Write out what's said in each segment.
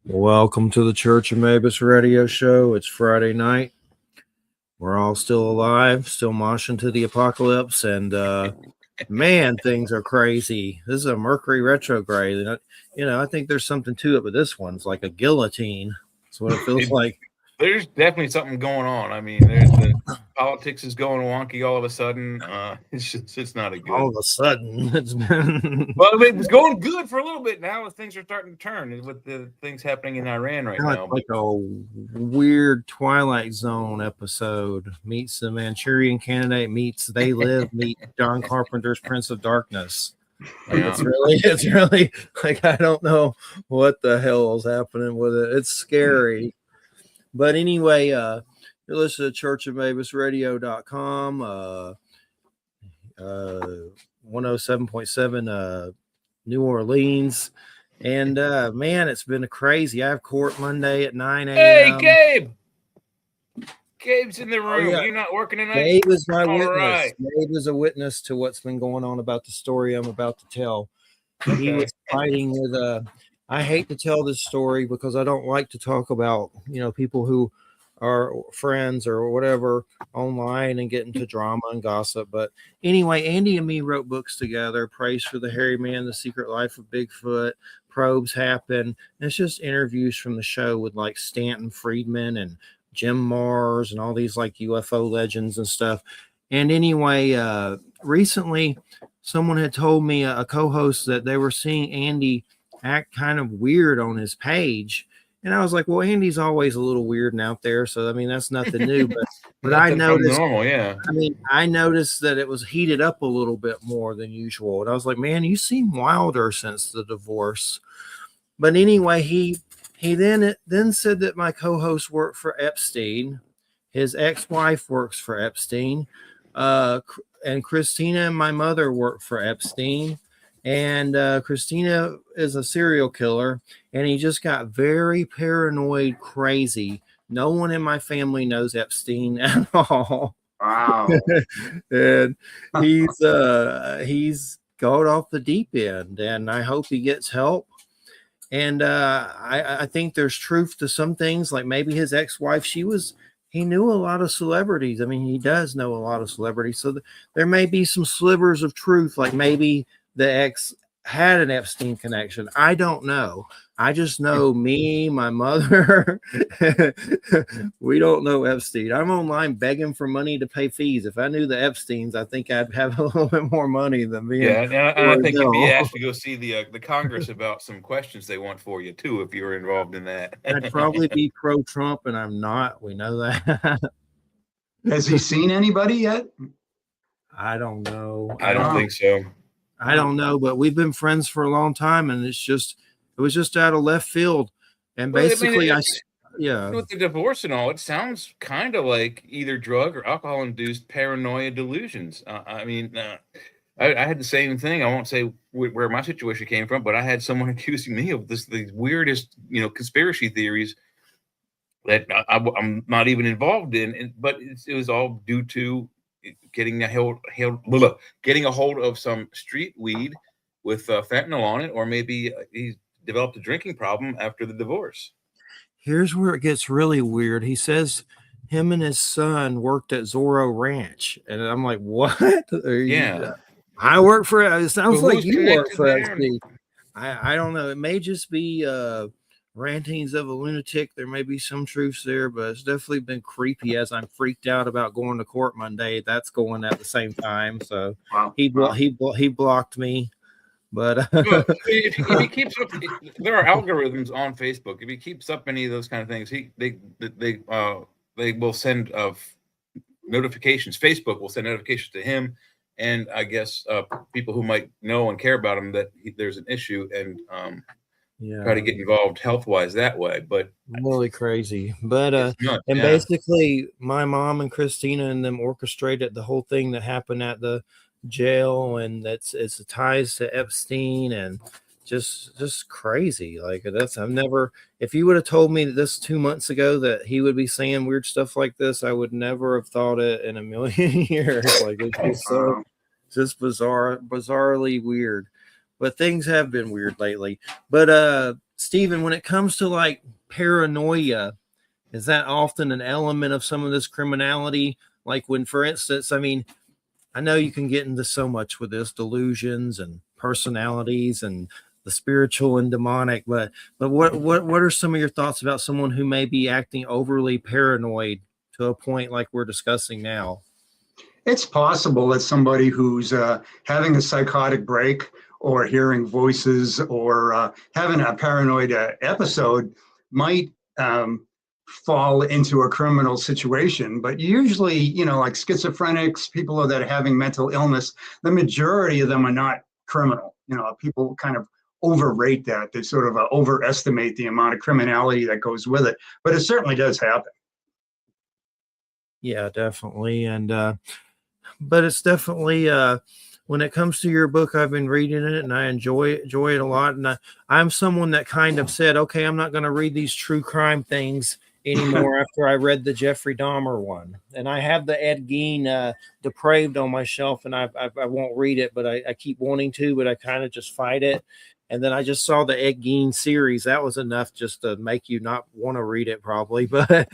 Welcome to the Church of Mabus radio show. It's Friday night. We're all still alive, still moshing to the apocalypse, and man, things are crazy. This is a Mercury retrograde, and I think there's something to it, but this one's like a guillotine. That's what it feels like. There's definitely something going on. I mean, the politics is going wonky all of a sudden. It's not a good. All of a sudden, it's been. Well, it was going good for a little bit. Now things are starting to turn with the things happening in Iran right now. Like a weird Twilight Zone episode meets the Manchurian Candidate meets They Live meet John Carpenter's Prince of Darkness. Yeah. It's really like I don't know what the hell is happening with it. It's scary. But anyway, you're listening to churchofmabusradio.com, 107.7 New Orleans. And man, it's been crazy. I have court Monday at 9 a.m. Hey, Gabe! Gabe's in the room. Oh, yeah. You're not working tonight? Gabe is my witness. Right. Gabe is a witness to what's been going on about the story I'm about to tell. Okay. He was fighting with I hate to tell this story because I don't like to talk about, people who are friends or whatever online and get into drama and gossip. But anyway, Andy and me wrote books together, Praise for the Hairy Man, The Secret Life of Bigfoot, Probes Happen. And it's just interviews from the show with like Stanton Friedman and Jim Mars and all these like UFO legends and stuff. And anyway, recently someone had told me, a co-host, that they were seeing Andy act kind of weird on his page. And I was like, well, Andy's always a little weird and out there. So, I mean, that's nothing new, but I noticed, normal, yeah. I noticed that it was heated up a little bit more than usual. And I was like, man, you seem wilder since the divorce. But anyway, he then said that my co-host worked for Epstein. His ex-wife works for Epstein. And Christina and my mother work for Epstein. And Christina is a serial killer, and he just got very paranoid, crazy. No one in my family knows Epstein at all. Wow. And he's gone off the deep end, and I hope he gets help. And I think there's truth to some things, like maybe his ex-wife, he knew a lot of celebrities. I mean, he does know a lot of celebrities. So there may be some slivers of truth, like maybe the ex had an Epstein connection. I don't know. I just know me, my mother. We don't know Epstein. I'm online begging for money to pay fees. If I knew the Epsteins, I think I'd have a little bit more money than me. Yeah, and I think you'd be asked to go see the Congress about some questions they want for you too, if you were involved in that. I'd probably be pro-Trump, and I'm not. We know that. Has he seen anybody yet? I don't know. I don't think so. I don't know, but we've been friends for a long time, and it was just out of left field. And basically, with the divorce and all, it sounds kind of like either drug or alcohol induced paranoia delusions. I had the same thing. I won't say where my situation came from, but I had someone accusing me of the weirdest, conspiracy theories that I'm not even involved in. But it was all due to getting a hold of some street weed with fentanyl on it, or maybe he's developed a drinking problem after the divorce. Here's where it gets really weird. He says him and his son worked at Zorro Ranch, and I'm like, what? Yeah, I work for it. It sounds like you work for XP. I don't know. It may just be rantings of a lunatic. There may be some truths there, but it's definitely been creepy as I'm freaked out about going to court Monday. That's going at the same time. So wow. He blocked me. But if he keeps up, there are algorithms on Facebook. If he keeps up any of those kind of things, they will send notifications. Facebook will send notifications to him, and I guess people who might know and care about him that there's an issue, and try to get involved health-wise that way. But really crazy. But basically, my mom and Christina and them orchestrated the whole thing that happened at the jail, and it's ties to Epstein, and just crazy. Like if you would have told me this 2 months ago that he would be saying weird stuff like this, I would never have thought it in a million years. Like it's just bizarrely weird. but things have been weird lately. But Stephen, when it comes to like paranoia, is that often an element of some of this criminality? Like when, for instance, I mean, I know you can get into so much with this delusions and personalities and the spiritual and demonic, but what are some of your thoughts about someone who may be acting overly paranoid to a point like we're discussing now? It's possible that somebody who's having a psychotic break or hearing voices or having a paranoid episode might fall into a criminal situation. But usually, you know, like schizophrenics, people that are having mental illness, the majority of them are not criminal. You know, people kind of overrate that. They sort of overestimate the amount of criminality that goes with it. But it certainly does happen. Yeah, definitely. And but it's definitely when it comes to your book, I've been reading it and I enjoy it a lot. And I'm someone that kind of said, okay, I'm not going to read these true crime things anymore after I read the Jeffrey Dahmer one. And I have the Ed Gein Depraved on my shelf, and I won't read it, but I keep wanting to, but I kind of just fight it. And then I just saw the Ed Gein series. That was enough just to make you not want to read it, probably. But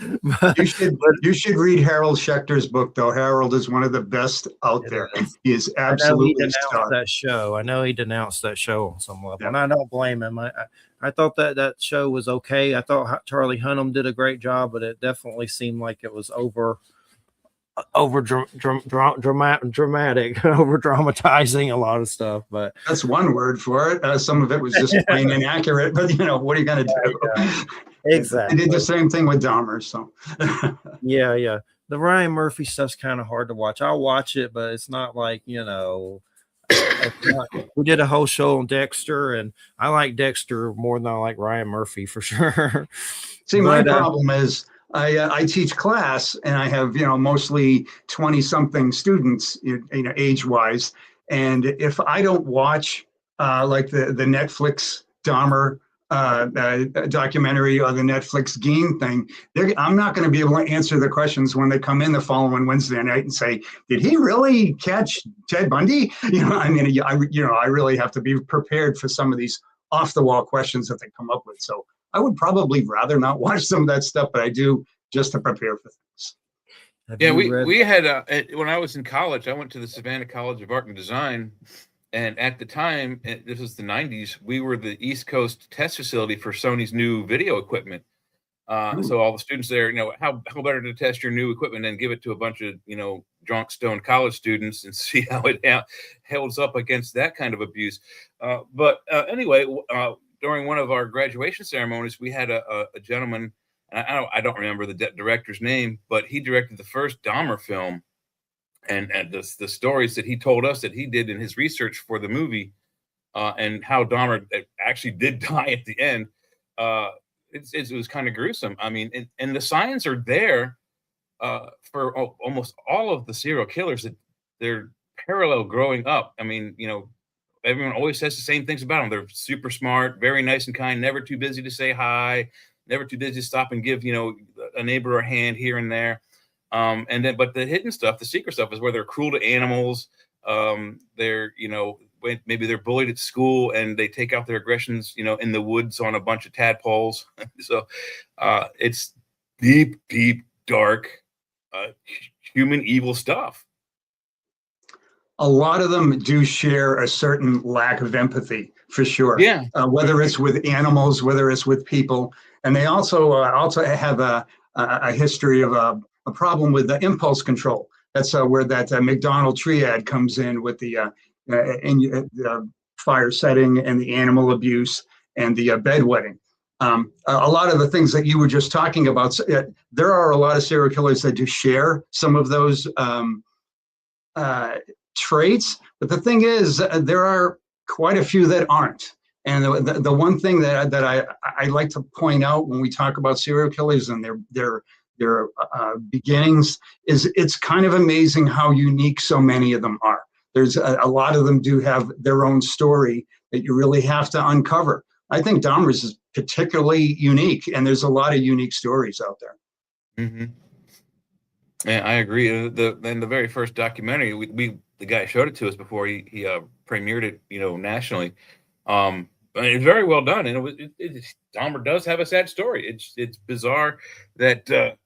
you should read Harold Schechter's book, though. Harold is one of the best out there. He is absolutely denounced that show. I know he denounced that show on some level, and I don't blame him. I thought that show was okay. I thought Charlie Hunnam did a great job, but it definitely seemed like it was over dramatic, over dramatizing a lot of stuff. But that's one word for it. Some of it was just plain inaccurate, but you know, what are you going to do? Exactly. They did the same thing with Dahmer. So yeah. The Ryan Murphy stuff's kind of hard to watch. I'll watch it, but it's not like, you know, we did a whole show on Dexter, and I like Dexter more than I like Ryan Murphy for sure. See, my problem is I teach class, and I have, you know, mostly 20-something students, you know, age-wise. And if I don't watch like the Netflix Dahmer documentary or the Netflix Gein thing, I'm not going to be able to answer the questions when they come in the following Wednesday night and say, "Did he really catch Ted Bundy?" You know, I mean, I really have to be prepared for some of these off-the-wall questions that they come up with. So I would probably rather not watch some of that stuff, but I do just to prepare for things. We had when I was in college, I went to the Savannah College of Art and Design. And at the time, this was the 90s, we were the East Coast test facility for Sony's new video equipment. So all the students there, you know, how better to test your new equipment than give it to a bunch of, you know, drunk, stoned college students and see how it holds up against that kind of abuse. But anyway, during one of our graduation ceremonies, we had a gentleman, and I don't remember the director's name, but he directed the first Dahmer film. And the stories that he told us that he did in his research for the movie, and how Dahmer actually did die at the end, it was kind of gruesome. I mean, and the signs are there for almost all of the serial killers, that they're parallel growing up. I mean, you know, everyone always says the same things about them. They're super smart, very nice and kind, never too busy to say hi, never too busy to stop and give, you know, a neighbor a hand here and there. And then, but the hidden stuff, the secret stuff, is where they're cruel to animals. They're, you know, maybe they're bullied at school and they take out their aggressions, you know, in the woods on a bunch of tadpoles. So it's deep, dark, human evil stuff. A lot of them do share a certain lack of empathy, for sure. Yeah. Whether it's with animals, whether it's with people, and they also have a history of a problem with the impulse control. That's where that McDonald triad comes in, with the fire setting and the animal abuse and the bedwetting. A lot of the things that you were just talking about, there are a lot of serial killers that do share some of those traits. But the thing is, there are quite a few that aren't. And the one thing that I like to point out when we talk about serial killers and their beginnings is, it's kind of amazing how unique so many of them are. There's a lot of them do have their own story that you really have to uncover. I think Dahmer's is particularly unique, and there's a lot of unique stories out there. Mm-hmm. Yeah, I agree. The very first documentary, the guy showed it to us before he premiered it, nationally. And it's very well done, and Dahmer does have a sad story. It's bizarre that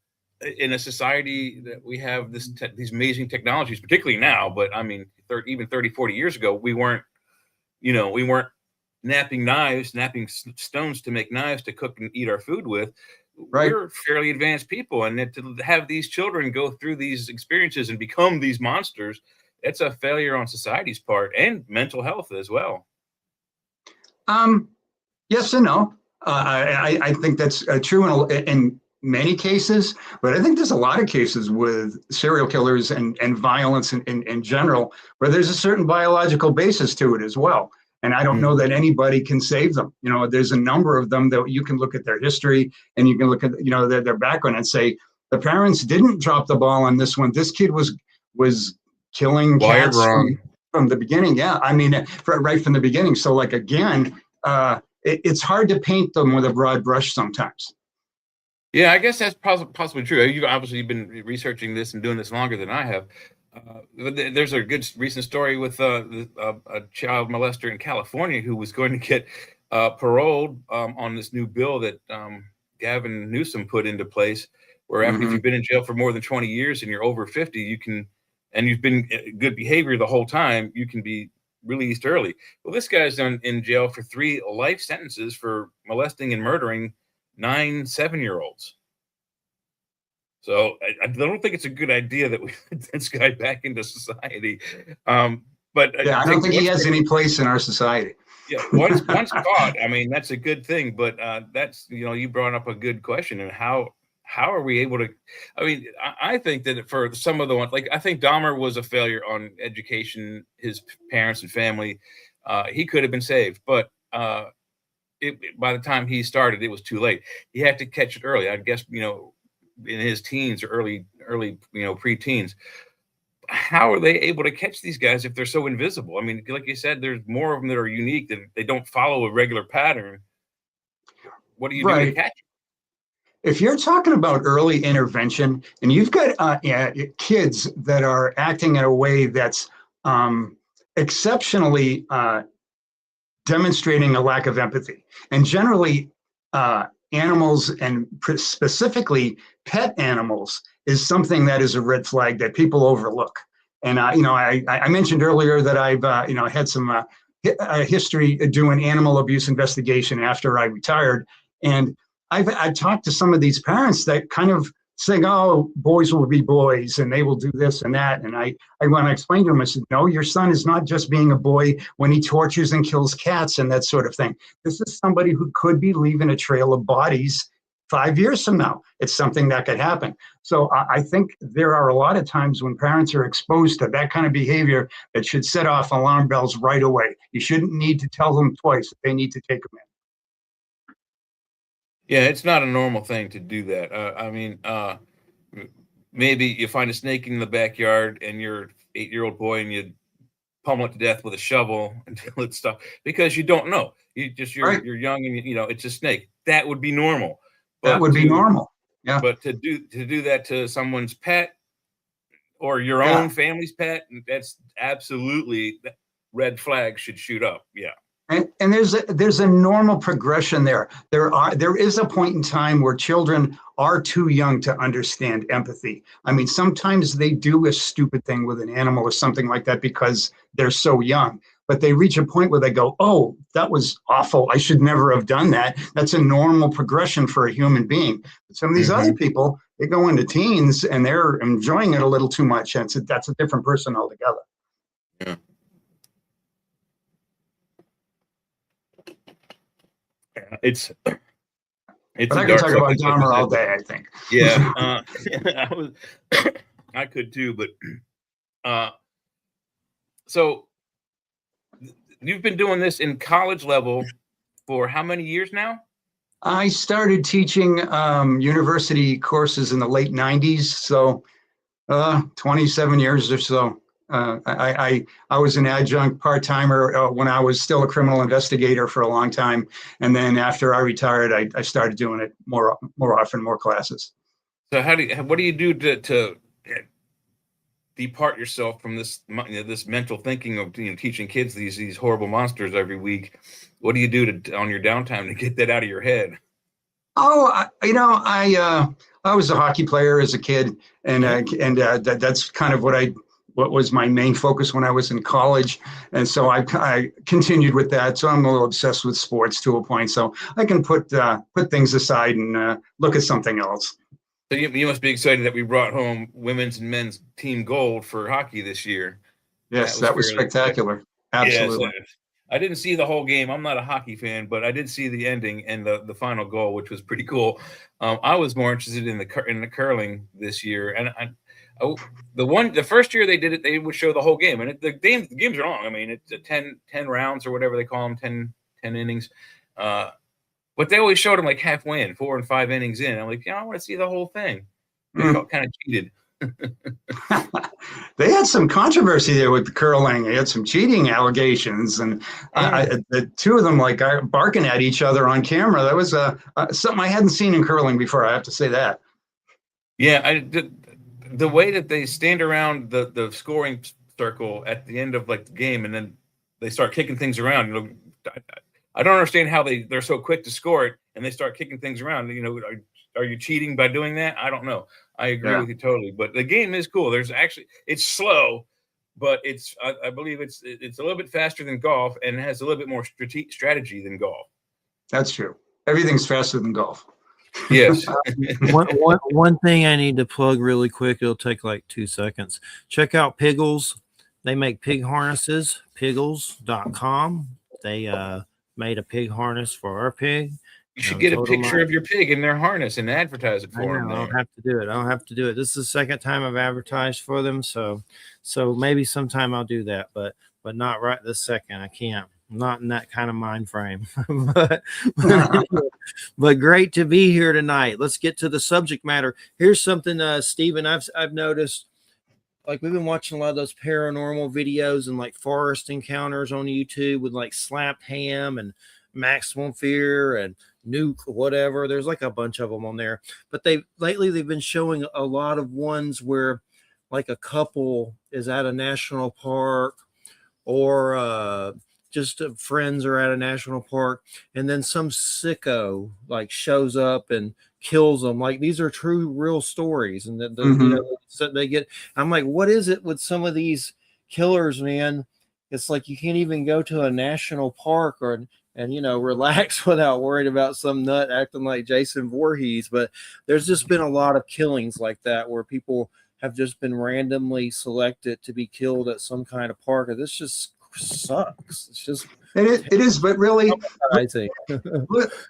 in a society that we have these amazing technologies, particularly now, but I mean, even 30, 40 years ago, we weren't snapping stones to make knives to cook and eat our food with. Right. We're fairly advanced people, and to have these children go through these experiences and become these monsters, it's a failure on society's part and mental health as well. Yes and no. I think that's true in many cases, but I think there's a lot of cases with serial killers and violence in general where there's a certain biological basis to it as well. And I don't know that anybody can save them. There's a number of them that you can look at their history and you can look at their background and say the parents didn't drop the ball on this one. This kid was killing cats from the beginning. Yeah, I mean, right from the beginning. So like again, it's hard to paint them with a broad brush sometimes. Yeah, I guess that's possibly true. You've obviously been researching this and doing this longer than I have. There's a good recent story with a child molester in California who was going to get paroled on this new bill that Gavin Newsom put into place, where after if you've been in jail for more than 20 years and you're over 50, and you've been good behavior the whole time, you can be released early. Well, this guy's in jail for 3 life sentences for molesting and murdering 9 7-year-olds. So I don't think it's a good idea that we put this guy back into society. But yeah, I don't think he has any place in our society. Yeah, once caught, I mean, that's a good thing. But that's you brought up a good question, and how are we able to? I mean, I think that for some of the ones, like I think Dahmer was a failure on education, his parents and family. He could have been saved, but by the time he started, it was too late. He had to catch it early. I guess in his teens or early pre-teens. How are they able to catch these guys if they're so invisible? I mean, like you said, there's more of them that are unique, that they don't follow a regular pattern. What do you do to catch them? If you're talking about early intervention and you've got kids that are acting in a way that's exceptionally demonstrating a lack of empathy, and generally animals and specifically pet animals is something that is a red flag that people overlook. And I mentioned earlier that I've had some history doing animal abuse investigation after I retired, and I've talked to some of these parents that kind of saying, "Oh, boys will be boys, and they will do this and that." And I want to explain to them, I said, "No, your son is not just being a boy when he tortures and kills cats and that sort of thing. This is somebody who could be leaving a trail of bodies 5 years from now. It's something that could happen." So I think there are a lot of times when parents are exposed to that kind of behavior that should set off alarm bells right away. You shouldn't need to tell them twice. They need to take them in. Yeah, it's not a normal thing to do that. I mean, maybe you find a snake in the backyard and you're an 8-year-old boy and you pummel it to death with a shovel until it stops, because you don't know. You're young and it's a snake. That would be normal. That would be normal. Yeah. But to do that to someone's pet or your own family's pet, that's absolutely, red flag should shoot up. Yeah. And there's a normal progression there. There is a point in time where children are too young to understand empathy. I mean, sometimes they do a stupid thing with an animal or something like that because they're so young. But they reach a point where they go, "Oh, that was awful. I should never have done that." That's a normal progression for a human being. But some of these other people, they go into teens and they're enjoying it a little too much. And that's a different person altogether. Yeah. It's but I could talk about Dahmer all day, I think. Yeah, I could too, but so you've been doing this in college level for how many years now? I started teaching university courses in the late 90s, so 27 years or so. I was an adjunct part-timer when I was still a criminal investigator for a long time, and then after I retired, I started doing it more often, more classes. So what do you do to depart yourself from this this mental thinking of teaching kids these horrible monsters every week. What do you do on your downtime to get that out of your head? Oh, I was a hockey player as a kid, and that's kind of what was my main focus when I was in college, and so I continued with that. So I'm a little obsessed with sports to a point, so I can put things aside and look at something else. So you must be excited that we brought home women's and men's team gold for hockey this year. Yes, that was spectacular. Absolutely. Yes, I didn't see the whole game. I'm not a hockey fan, but I did see the ending and the final goal, which was pretty cool. I was more interested in the curling this year, and the first year they did it, they would show the whole game, and the games are long. I mean, it's 10 rounds or whatever they call them, 10 innings. But they always showed them like halfway in, 4 and 5 innings in. I'm like, I want to see the whole thing. They felt kind of cheated. They had some controversy there with the curling. They had some cheating allegations, and the two of them like barking at each other on camera. That was something I hadn't seen in curling before. I have to say that. Yeah, the way that they stand around the scoring circle at the end of like the game, and then they start kicking things around. I don't understand how they're so quick to score it, and they start kicking things around. Are you cheating by doing that? I don't know. I agree with you totally. But the game is cool. It's slow, but I believe it's a little bit faster than golf, and it has a little bit more strategy than golf. That's true. Everything's faster than golf. Yes. one thing I need to plug really quick. It'll take like 2 seconds. Check out Piggles. They make pig harnesses. Piggles.com. They made a pig harness for our pig. You should get a picture of your pig in their harness and advertise it for them. I don't have to do it. This is the second time I've advertised for them, so maybe sometime I'll do that, but not right this second. I can't. I'm not in that kind of mind frame. but great to be here tonight. Let's get to the subject matter. Here's something, Stephen, I've noticed. Like, we've been watching a lot of those paranormal videos and like forest encounters on YouTube with like Slapped Ham and Maximum Fear and Nuke, whatever. There's like a bunch of them on there. But lately they've been showing a lot of ones where like a couple is at a national park, or just friends are at a national park, and then some sicko like shows up and kills them. Like, these are true, real stories, and so they get. I'm like, what is it with some of these killers, man? It's like you can't even go to a national park and relax without worried about some nut acting like Jason Voorhees. But there's just been a lot of killings like that where people have just been randomly selected to be killed at some kind of park. And this just sucks. It's just it is, but really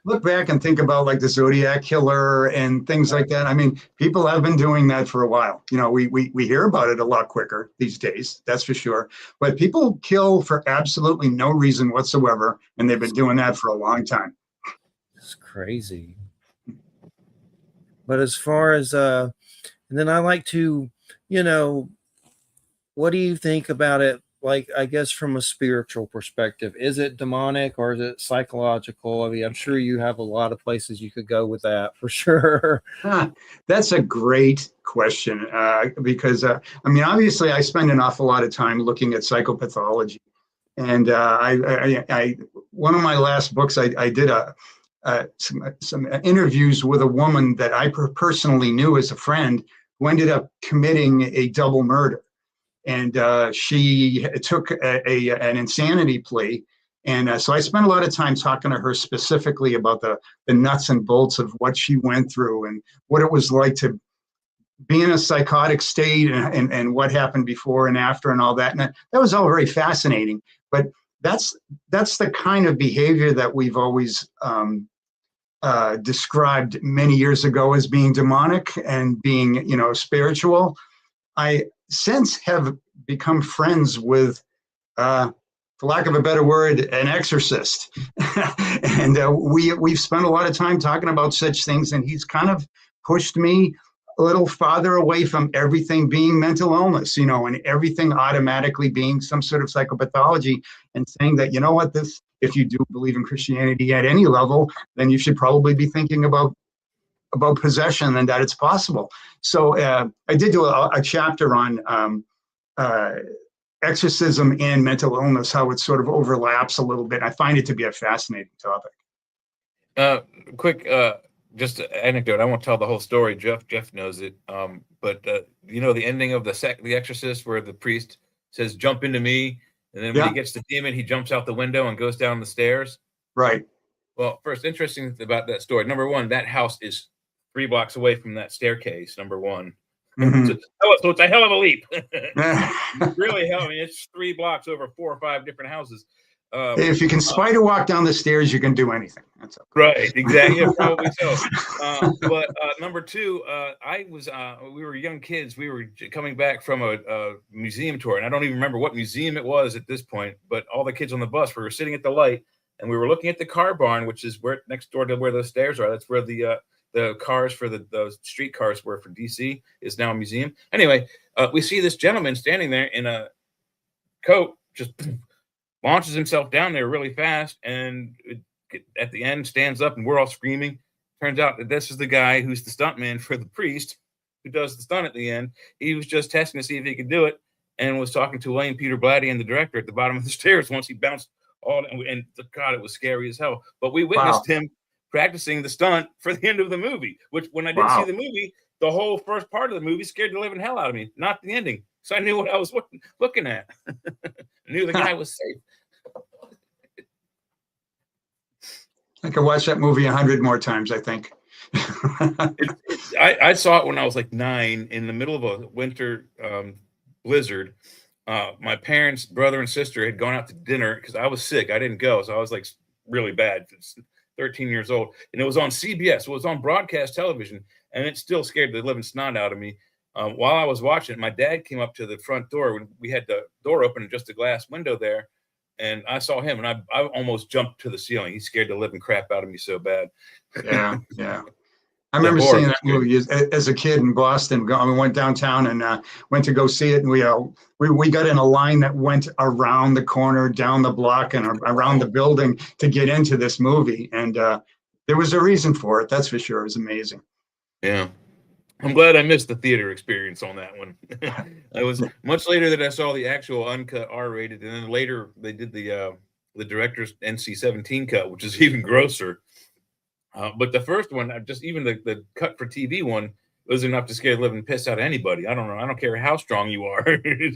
look back and think about like the Zodiac killer and things like that. I mean, people have been doing that for a while. We hear about it a lot quicker these days, that's for sure. But people kill for absolutely no reason whatsoever, and they've been doing that for a long time. It's crazy. But as far as and then I like to, what do you think about it? Like, I guess from a spiritual perspective, is it demonic or is it psychological? I mean, I'm sure you have a lot of places you could go with that for sure. That's a great question because, obviously I spend an awful lot of time looking at psychopathology. And I one of my last books, I did some interviews with a woman that I personally knew as a friend who ended up committing a double murder. And she took an insanity plea. And so I spent a lot of time talking to her specifically about the nuts and bolts of what she went through and what it was like to be in a psychotic state and what happened before and after and all that. And that was all very fascinating. But that's the kind of behavior that we've always described many years ago as being demonic and being, spiritual. I since have become friends with, for lack of a better word, an exorcist. And we've spent a lot of time talking about such things, and he's kind of pushed me a little farther away from everything being mental illness, and everything automatically being some sort of psychopathology, and saying that, if you do believe in Christianity at any level, then you should probably be thinking about about possession and that it's possible. So I did do a chapter on exorcism and mental illness, how it sort of overlaps a little bit. I find it to be a fascinating topic. Quick, just an anecdote. I won't tell the whole story. Jeff knows it. But you know the ending of the Exorcist, where the priest says, "Jump into me," and then when he gets the demon, he jumps out the window and goes down the stairs. Right. Well, first, interesting about that story. Number one, that house is 3 blocks away from that staircase. Number one. Mm-hmm. So it's a hell of a leap. Really hell. I mean, it's 3 blocks over 4 or 5 different houses. If you can spider walk down the stairs, you can do anything. That's okay. Right, exactly. Yeah, probably so. But number two, we were young kids. We were coming back from a museum tour, and I don't even remember what museum it was at this point. But all the kids on the bus, we were sitting at the light, and we were looking at the car barn, which is where next door to where those stairs are. That's where the cars for the street cars were for DC is now a museum. Anyway, we see this gentleman standing there in a coat, just launches himself down there really fast, and at the end stands up, and we're all screaming. Turns out that this is the guy who's the stuntman for the priest who does the stunt at the end. He was just testing to see if he could do it, and was talking to Wayne Peter Blatty and the director at the bottom of the stairs once he bounced all, and God, it was scary as hell. But we witnessed him practicing the stunt for the end of the movie, which when I didn't see the movie, the whole first part of the movie scared the living hell out of me, not the ending. So I knew what I was looking at. I knew the guy was safe. I could watch that movie 100 more times, I think. I saw it when I was like 9 in the middle of a winter blizzard. My parents, brother and sister had gone out to dinner because I was sick. I didn't go. So I was like really bad, 13 years old. And it was on CBS. It was on broadcast television. And it still scared the living snot out of me. While I was watching it, my dad came up to the front door when we had the door open and just a glass window there. And I saw him, and I almost jumped to the ceiling. He scared the living crap out of me so bad. Yeah. I remember seeing that movie as a kid in Boston. We went downtown and went to go see it. And we got in a line that went around the corner, down the block, and around the building to get into this movie. And there was a reason for it. That's for sure. It was amazing. Yeah. I'm glad I missed the theater experience on that one. I was much later that I saw the actual uncut R-rated, and then later they did the director's NC-17 cut, which is even grosser. But the first one, just even the cut for TV one, was enough to scare the living piss out of anybody. I don't know. I don't care how strong you are.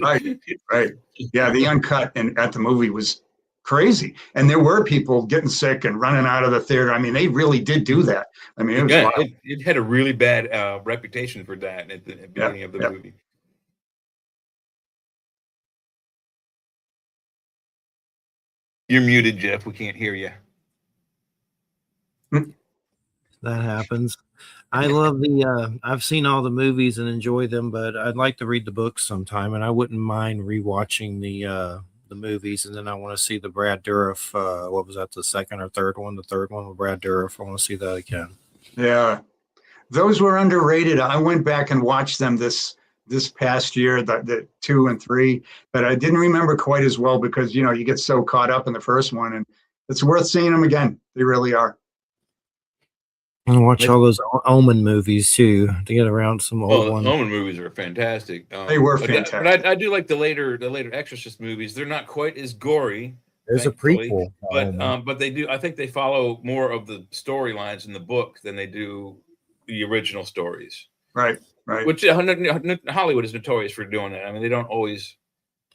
Right. Yeah, the uncut at the movie was crazy, and there were people getting sick and running out of the theater. I mean, they really did do that. I mean, it had a really bad reputation for that at the beginning of the movie. You're muted, Jeff. We can't hear you. That happens. I love I've seen all the movies and enjoy them, but I'd like to read the books sometime, and I wouldn't mind rewatching the movies. And then I want to see the Brad Dourif. What was that? The second or third one? The third one with Brad Dourif. I want to see that again. Yeah, those were underrated. I went back and watched them this past year, the 2 and 3, but I didn't remember quite as well because you get so caught up in the first one, and it's worth seeing them again. They really are. And watch all those Omen movies too to get around some old ones. Omen movies are fantastic. They were fantastic. But I do like the later Exorcist movies. They're not quite as gory. There's a prequel, but they do. I think they follow more of the storylines in the book than they do the original stories. Right. Which Hollywood is notorious for doing that. I mean, they don't always,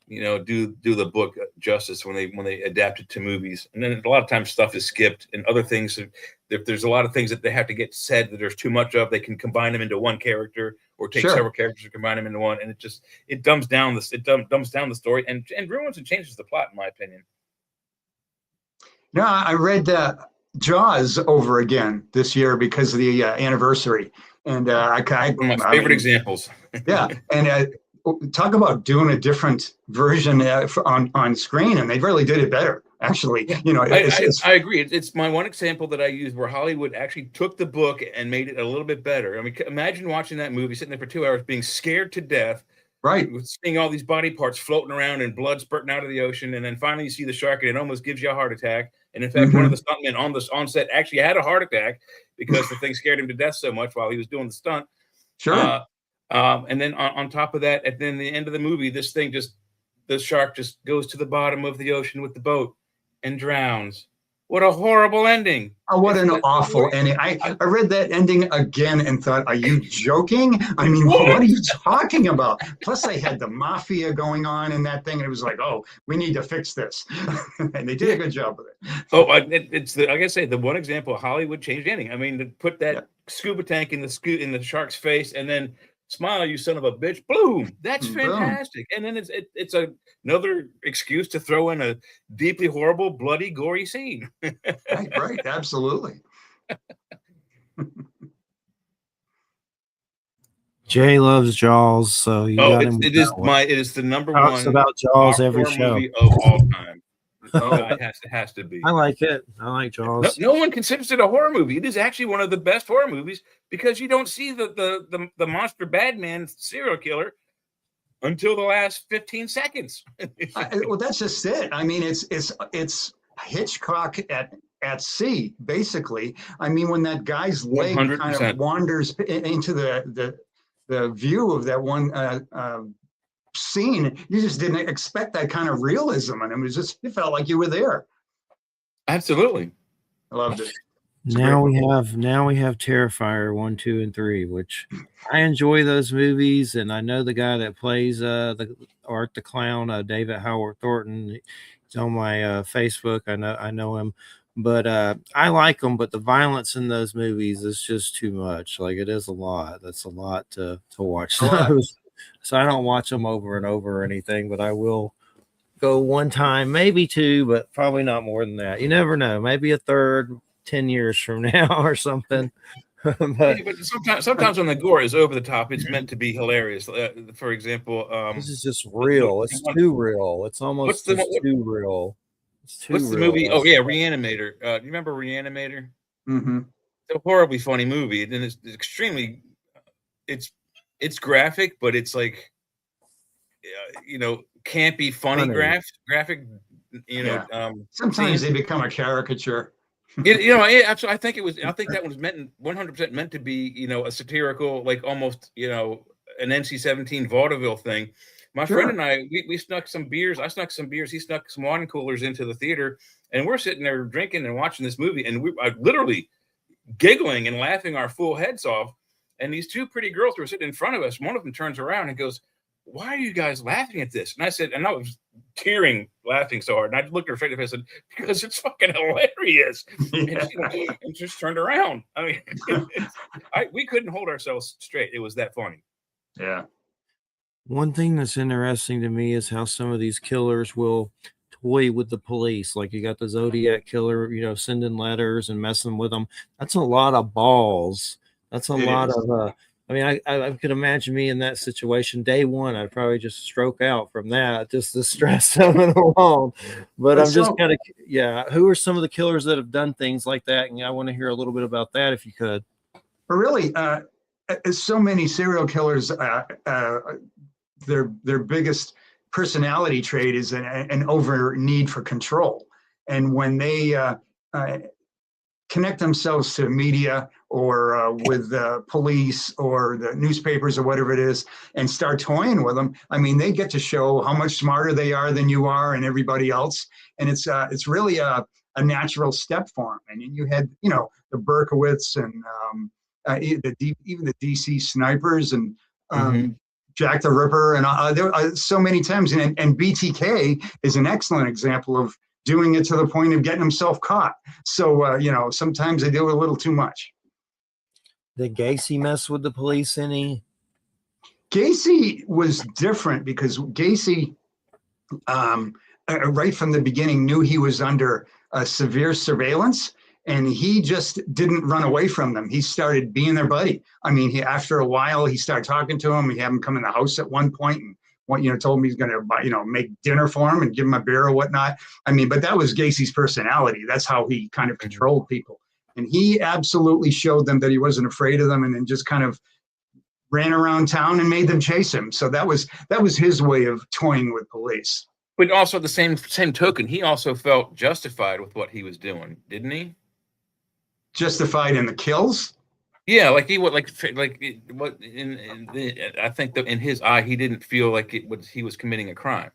do the book justice when they adapt it to movies. And then a lot of times stuff is skipped, and other things. If there's a lot of things that they have to get said that there's too much of, they can combine them into one character, or take several characters and combine them into one, and it dumbs down the story and ruins and changes the plot, in my opinion. No, I read Jaws over again this year because of the anniversary, and one of my favorite examples. Yeah, and talk about doing a different version on screen, and they really did it better. Actually, I agree. It's my one example that I use where Hollywood actually took the book and made it a little bit better. I mean, imagine watching that movie, sitting there for 2 hours, being scared to death, right? Seeing all these body parts floating around and blood spurting out of the ocean, and then finally you see the shark, and it almost gives you a heart attack. And in fact, one of the stuntmen on set actually had a heart attack because the thing scared him to death so much while he was doing the stunt. Sure. And then on top of that, at the end of the movie, the shark just goes to the bottom of the ocean with the boat and drowns. What a horrible ending. Oh, what an awful ending. I read that ending again and thought, are you joking? I mean, what are you talking about? Plus, they had the mafia going on in that thing. And it was like, oh, we need to fix this. And they did a good job with it. Oh, it's like I say, the one example of Hollywood changed ending. I mean, to put that scuba tank in the shark's face and then smile, you son of a bitch. Boom. That's fantastic. And then it's another excuse to throw in a deeply horrible, bloody, gory scene. Right. Absolutely. Jay loves Jaws, so it is the number one. Talks about Jaws every show movie of all time. It has to be. I like it. I like Jaws. No one considers it a horror movie. It is actually one of the best horror movies because you don't see the monster bad man serial killer until the last 15 seconds. Well, that's just it. I mean, it's Hitchcock at sea, basically. I mean, when that guy's leg 100%. kind of wanders into the view of that one scene, you just didn't expect that kind of realism, and it felt like you were there. Absolutely, I loved it. Now we have Terrifier 1, 2, and 3, which I enjoy those movies, and I know the guy that plays Art the Clown, David Howard Thornton. He's on my Facebook. I know him, but I like them. But the violence in those movies is just too much. Like, it is a lot. That's a lot to watch those. So I don't watch them over and over or anything, but I will go one time, maybe two, but probably not more than that. You never know. Maybe a third 10 years from now or something. but sometimes when the gore is over the top, it's meant to be hilarious. For example, this is just real. It's too real. It's almost too real. It's too what's the real. movie? Oh yeah, Reanimator. Do you remember Reanimator? Mm-hmm. It's a horribly funny movie, and it's extremely. It's graphic, but it's like, campy, funny. Graphic. Sometimes they become a caricature. I think that was 100% meant to be, a satirical, like almost, an NC-17 vaudeville thing. My friend and I, we snuck some beers. I snuck some beers. He snuck some wine coolers into the theater, and we're sitting there drinking and watching this movie, and I literally giggling and laughing our full heads off. And these two pretty girls were sitting in front of us. One of them turns around and goes, "Why are you guys laughing at this?" And I said, and I was tearing, laughing so hard. And I looked her straight in the face and said, "Because it's fucking hilarious." And just turned around. I mean, we couldn't hold ourselves straight. It was that funny. Yeah. One thing that's interesting to me is how some of these killers will toy with the police. Like, you got the Zodiac killer, sending letters and messing with them. That's a lot of balls. That's a lot of I could imagine me in that situation. Day one, I'd probably just stroke out from that, just the stress of it alone. But I'm just kind of, who are some of the killers that have done things like that? And I want to hear a little bit about that, if you could. But really, so many serial killers, their biggest personality trait is an over need for control. And when they connect themselves to media or with the police or the newspapers or whatever it is and start toying with them, I mean, they get to show how much smarter they are than you are and everybody else. And it's really a natural step for them. And then you had, the Berkowitz and even the DC snipers and Jack the Ripper. And there are so many times. And BTK is an excellent example of doing it to the point of getting himself caught. So, sometimes they do a little too much. Did Gacy mess with the police any? Gacy was different because Gacy, right from the beginning, knew he was under severe surveillance, and he just didn't run away from them. He started being their buddy. I mean, after a while, he started talking to him. He had him come in the house at one point and told him he's going to, make dinner for him and give him a beer or whatnot. I mean, but that was Gacy's personality. That's how he kind of controlled people. And he absolutely showed them that he wasn't afraid of them, and then just kind of ran around town and made them chase him. So that was his way of toying with police. But also at the same token, he also felt justified with what he was doing, didn't he? Justified in the kills? Yeah, like he would what I think that in his eye, he didn't feel like he was committing a crime.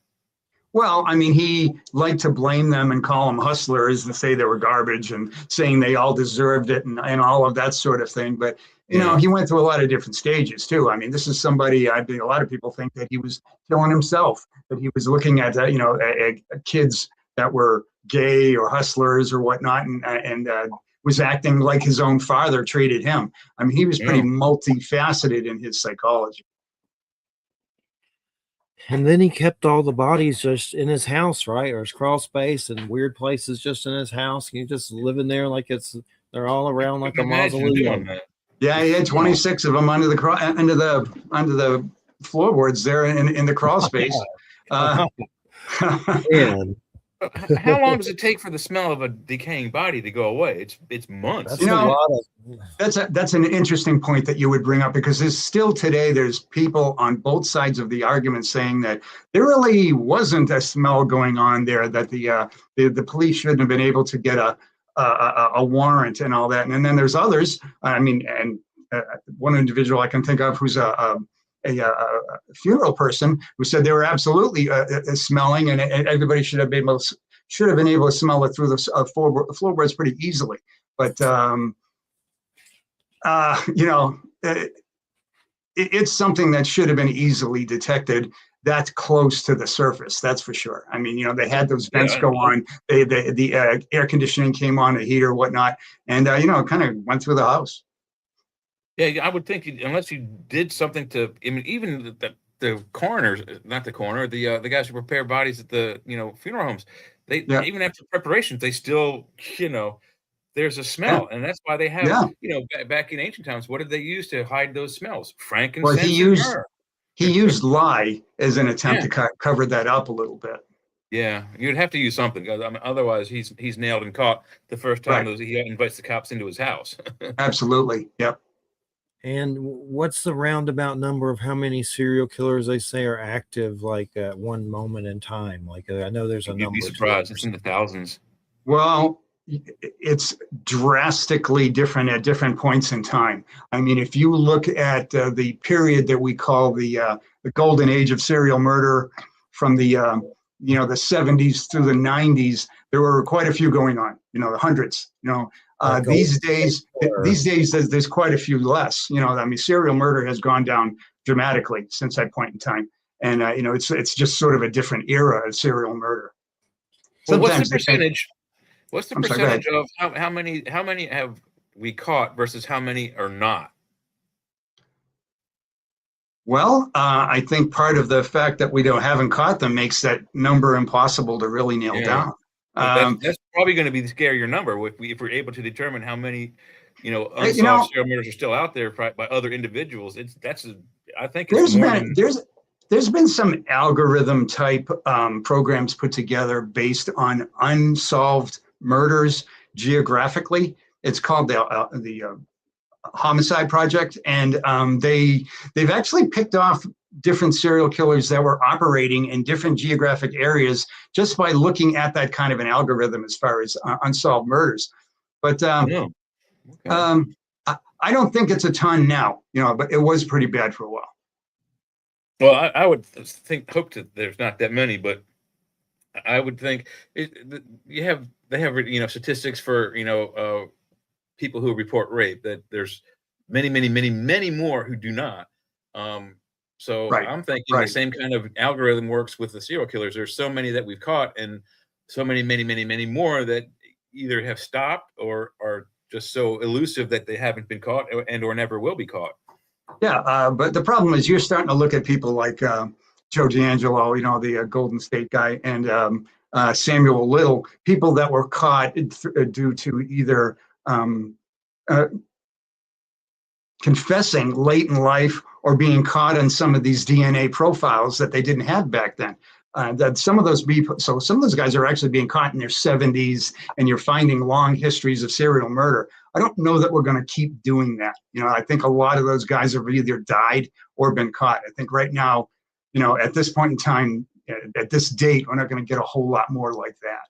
Well, I mean, he liked to blame them and call them hustlers and say they were garbage and saying they all deserved it and all of that sort of thing. But, you know, he went through a lot of different stages too. I mean, this is somebody, a lot of people think that he was killing himself, that he was looking at, kids that were gay or hustlers or whatnot and was acting like his own father treated him. I mean, he was pretty multifaceted in his psychology. And then he kept all the bodies just in his house, right? Or his crawl space and weird places just in his house. You just living there like they're all around like a mausoleum. Yeah, he had 26 of them under the floorboards there in the crawl space. Man. How long does it take for the smell of a decaying body to go away? It's months. That's an interesting point that you would bring up, because there's people on both sides of the argument saying that there really wasn't a smell going on there, that the police shouldn't have been able to get a warrant and all that. And then there's others. I mean, and one individual I can think of who's a funeral person who said they were absolutely smelling, and everybody should have been able to smell it through the floorboards pretty easily. But it's something that should have been easily detected. That's close to the surface, that's for sure. I mean, they had those vents go on, the air conditioning came on, the heater, whatnot, and it kind of went through the house. Yeah, I would think unless you did something to, I mean, even the coroners, not the coroner, the guys who prepare bodies at the funeral homes, they even after preparations, they still there's a smell, and that's why they have back in ancient times, what did they use to hide those smells? Frankincense. Well, he used lye as an attempt to cover that up a little bit. Yeah, you'd have to use something, because otherwise he's nailed and caught the first time he invites the cops into his house. Absolutely. Yep. And what's the roundabout number of how many serial killers they say are active, like at one moment in time? Like I know there's a number. You'd be surprised. It's in the thousands. Well, it's drastically different at different points in time. I mean, if you look at the period that we call the golden age of serial murder, from the 70s through the 90s, there were quite a few going on. The hundreds. These days, there's quite a few less. I mean, serial murder has gone down dramatically since that point in time, and it's just sort of a different era of serial murder. Well, what's the percentage? What's the percentage of how many have we caught versus how many are not? Well, I think part of the fact that we haven't caught them makes that number impossible to really nail down. That's probably going to be the scarier number if we're able to determine how many, unsolved serial murders are still out there by other individuals. I think there's been some algorithm type programs put together based on unsolved murders geographically. It's called the Homicide Project, and they've actually picked off different serial killers that were operating in different geographic areas just by looking at that kind of an algorithm as far as unsolved murders. But I don't think it's a ton now, but it was pretty bad for a while. Well, I would hope that there's not that many, but I would think they have statistics for people who report rape, that there's many more who do not. So I'm thinking the same kind of algorithm works with the serial killers. There's so many that we've caught, and so many more that either have stopped or are just so elusive that they haven't been caught and or never will be caught. Yeah, but the problem is you're starting to look at people like Joe Giannangelo, the Golden State guy, and Samuel Little, people that were caught due to either confessing late in life or being caught on some of these DNA profiles that they didn't have back then. That some of those guys are actually being caught in their 70s, and you're finding long histories of serial murder. I don't know that we're going to keep doing that. I think a lot of those guys have either died or been caught. I think right now, at this point in time, at this date, we're not going to get a whole lot more like that.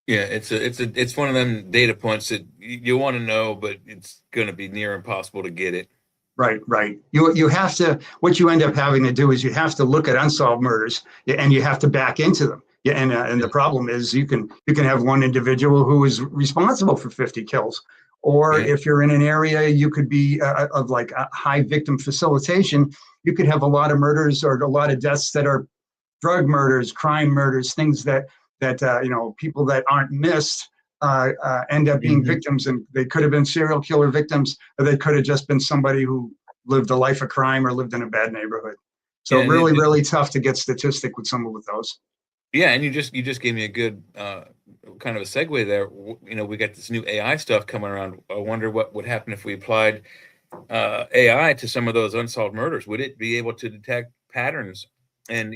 Yeah, it's one of them data points that you want to know, but it's going to be near impossible to get it. Right. You have to, what you end up having to do is you have to look at unsolved murders and you have to back into them. Yeah, and the problem is you can have one individual who is responsible for 50 kills, or if you're in an area you could be of like a high victim facilitation, you could have a lot of murders or a lot of deaths that are drug murders, crime murders, things that people that aren't missed end up being victims, and they could have been serial killer victims, or they could have just been somebody who lived a life of crime or lived in a bad neighborhood. So really tough to get statistic with some of those. Yeah, and you just gave me a good kind of a segue there. We got this new AI stuff coming around. I wonder what would happen if we applied AI to some of those unsolved murders. Would it be able to detect patterns and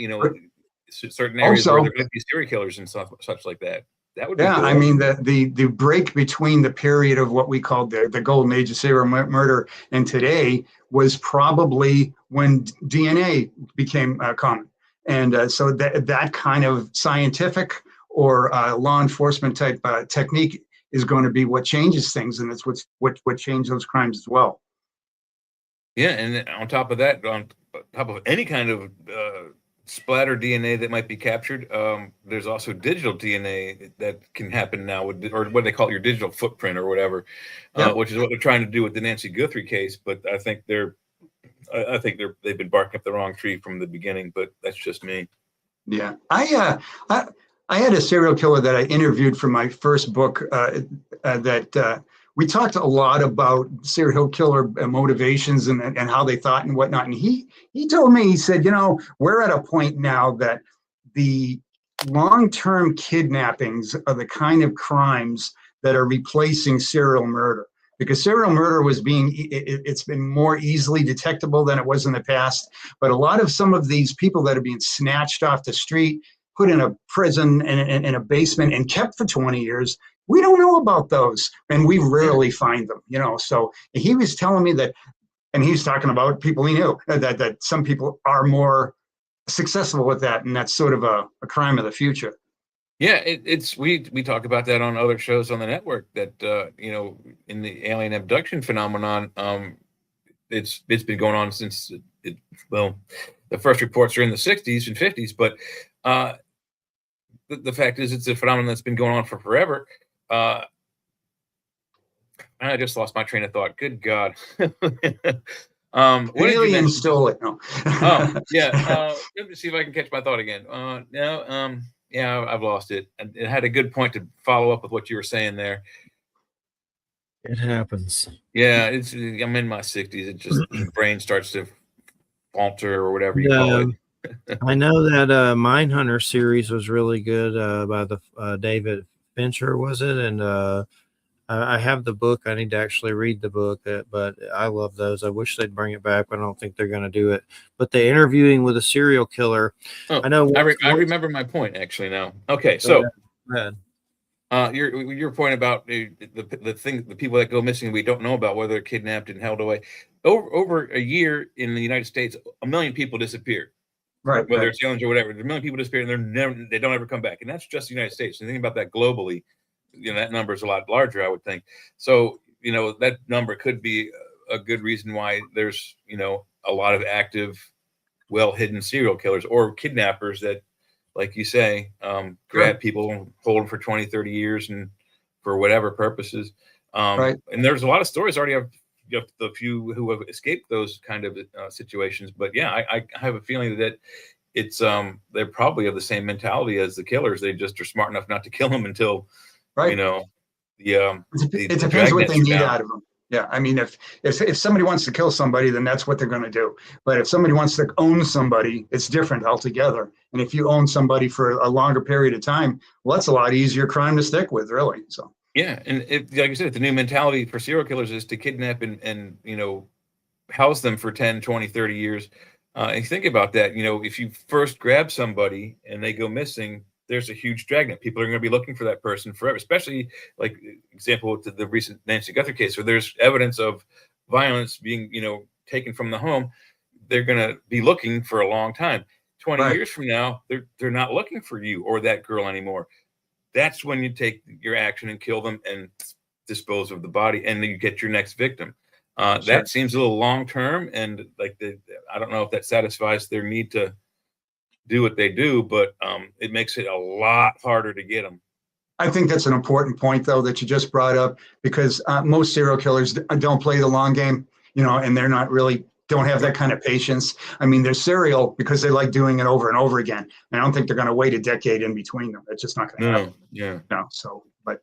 certain areas where there might be serial killers and such like that? That would be cool. I mean, the break between the period of what we called the golden age of serial murder and today was probably when DNA became common. And so that kind of scientific or law enforcement type technique is going to be what changes things, and it's what changed those crimes as well. Yeah, and on top of that, on top of any kind of splatter DNA that might be captured, there's also digital DNA that can happen now, or what they call your digital footprint or whatever, which is what they're trying to do with the Nancy Guthrie case. But I think they've been barking up the wrong tree from the beginning. But that's just me. Yeah, I had a serial killer that I interviewed for my first book. We talked a lot about serial killer motivations and how they thought and whatnot. And he told me, he said, we're at a point now that the long-term kidnappings are the kind of crimes that are replacing serial murder, because serial murder it's been more easily detectable than it was in the past. But a lot of some of these people that are being snatched off the street, put in a prison and in a basement and kept for 20 years, we don't know about those, and we rarely find them, So he was telling me that, and he was talking about people he knew, that some people are more successful with that, and that's sort of a crime of the future. Yeah, we talk about that on other shows on the network, that in the alien abduction phenomenon, it's been going on since the first reports are in the 60s and 50s, but the fact is it's a phenomenon that's been going on for forever. I just lost my train of thought. Good God. Alien stole it. No. Yeah. Let me see if I can catch my thought again. Yeah, I've lost it. It had a good point to follow up with what you were saying there. It happens. Yeah, I'm in my 60s. It just the brain starts to falter or whatever you call it. I know that Mindhunter series was really good by the David Fincher, was it? And I have the book. I need to actually read the book, but I love those. I wish they'd bring it back, but I don't think they're going to do it. But the interviewing with a serial killer, I know. I remember my point actually now. Okay, so your point about the people that go missing, we don't know about, whether they're kidnapped and held away. Over a year in the United States, 1 million people disappear. Right. Whether it's aliens or whatever, 1 million people disappear and they don't ever come back. And that's just the United States. And think about that globally, that number is a lot larger, I would think. So, that number could be a good reason why there's, a lot of active, well-hidden serial killers or kidnappers that, like you say, grab people and hold them for 20, 30 years and for whatever purposes. And there's a lot of stories already of the few who have escaped those kind of situations. But yeah, I have a feeling that it's they're probably of the same mentality as the killers. They just are smart enough not to kill them until it depends what they need out of them. Yeah, I mean, if somebody wants to kill somebody, then that's what they're going to do. But if somebody wants to own somebody, it's different altogether. And if you own somebody for a longer period of time, well, that's a lot easier crime to stick with, really. So yeah, and like I said, the new mentality for serial killers is to kidnap and house them for 10, 20, 30 years. And you think about that, if you first grab somebody and they go missing, there's a huge dragnet. People are going to be looking for that person forever, especially like example to the recent Nancy Guthrie case, where there's evidence of violence being, taken from the home. They're going to be looking for a long time. 20 years from now, they're not looking for you or that girl anymore. That's when you take your action and kill them and dispose of the body, and then you get your next victim. That seems a little long term, and like I don't know if that satisfies their need to do what they do, but it makes it a lot harder to get them. I think that's an important point, though, that you just brought up, because most serial killers don't play the long game, and they're not really don't have that kind of patience. I mean, they're serial because they like doing it over and over again. And I don't think they're going to wait a decade in between them. It's just not going to happen. Yeah. No. So, but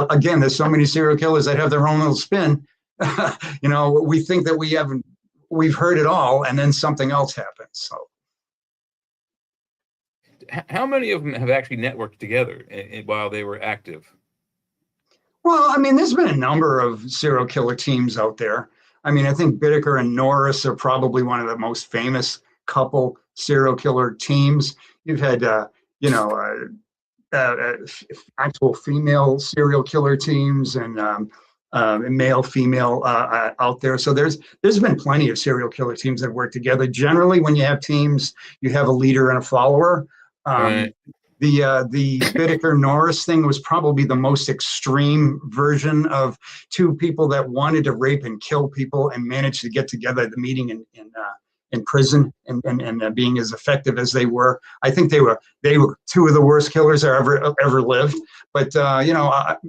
again, there's so many serial killers that have their own little spin. We think that we've heard it all, and then something else happens. So. How many of them have actually networked together while they were active? Well, I mean, there's been a number of serial killer teams out there. I mean, I think Bittaker and Norris are probably one of the most famous couple serial killer teams. You've had, actual female serial killer teams and male, female out there. So there's been plenty of serial killer teams that work together. Generally, when you have teams, you have a leader and a follower. Right. The Bittaker Norris thing was probably the most extreme version of two people that wanted to rape and kill people and managed to get together at the meeting in prison and being as effective as they were. I think they were two of the worst killers that ever lived. But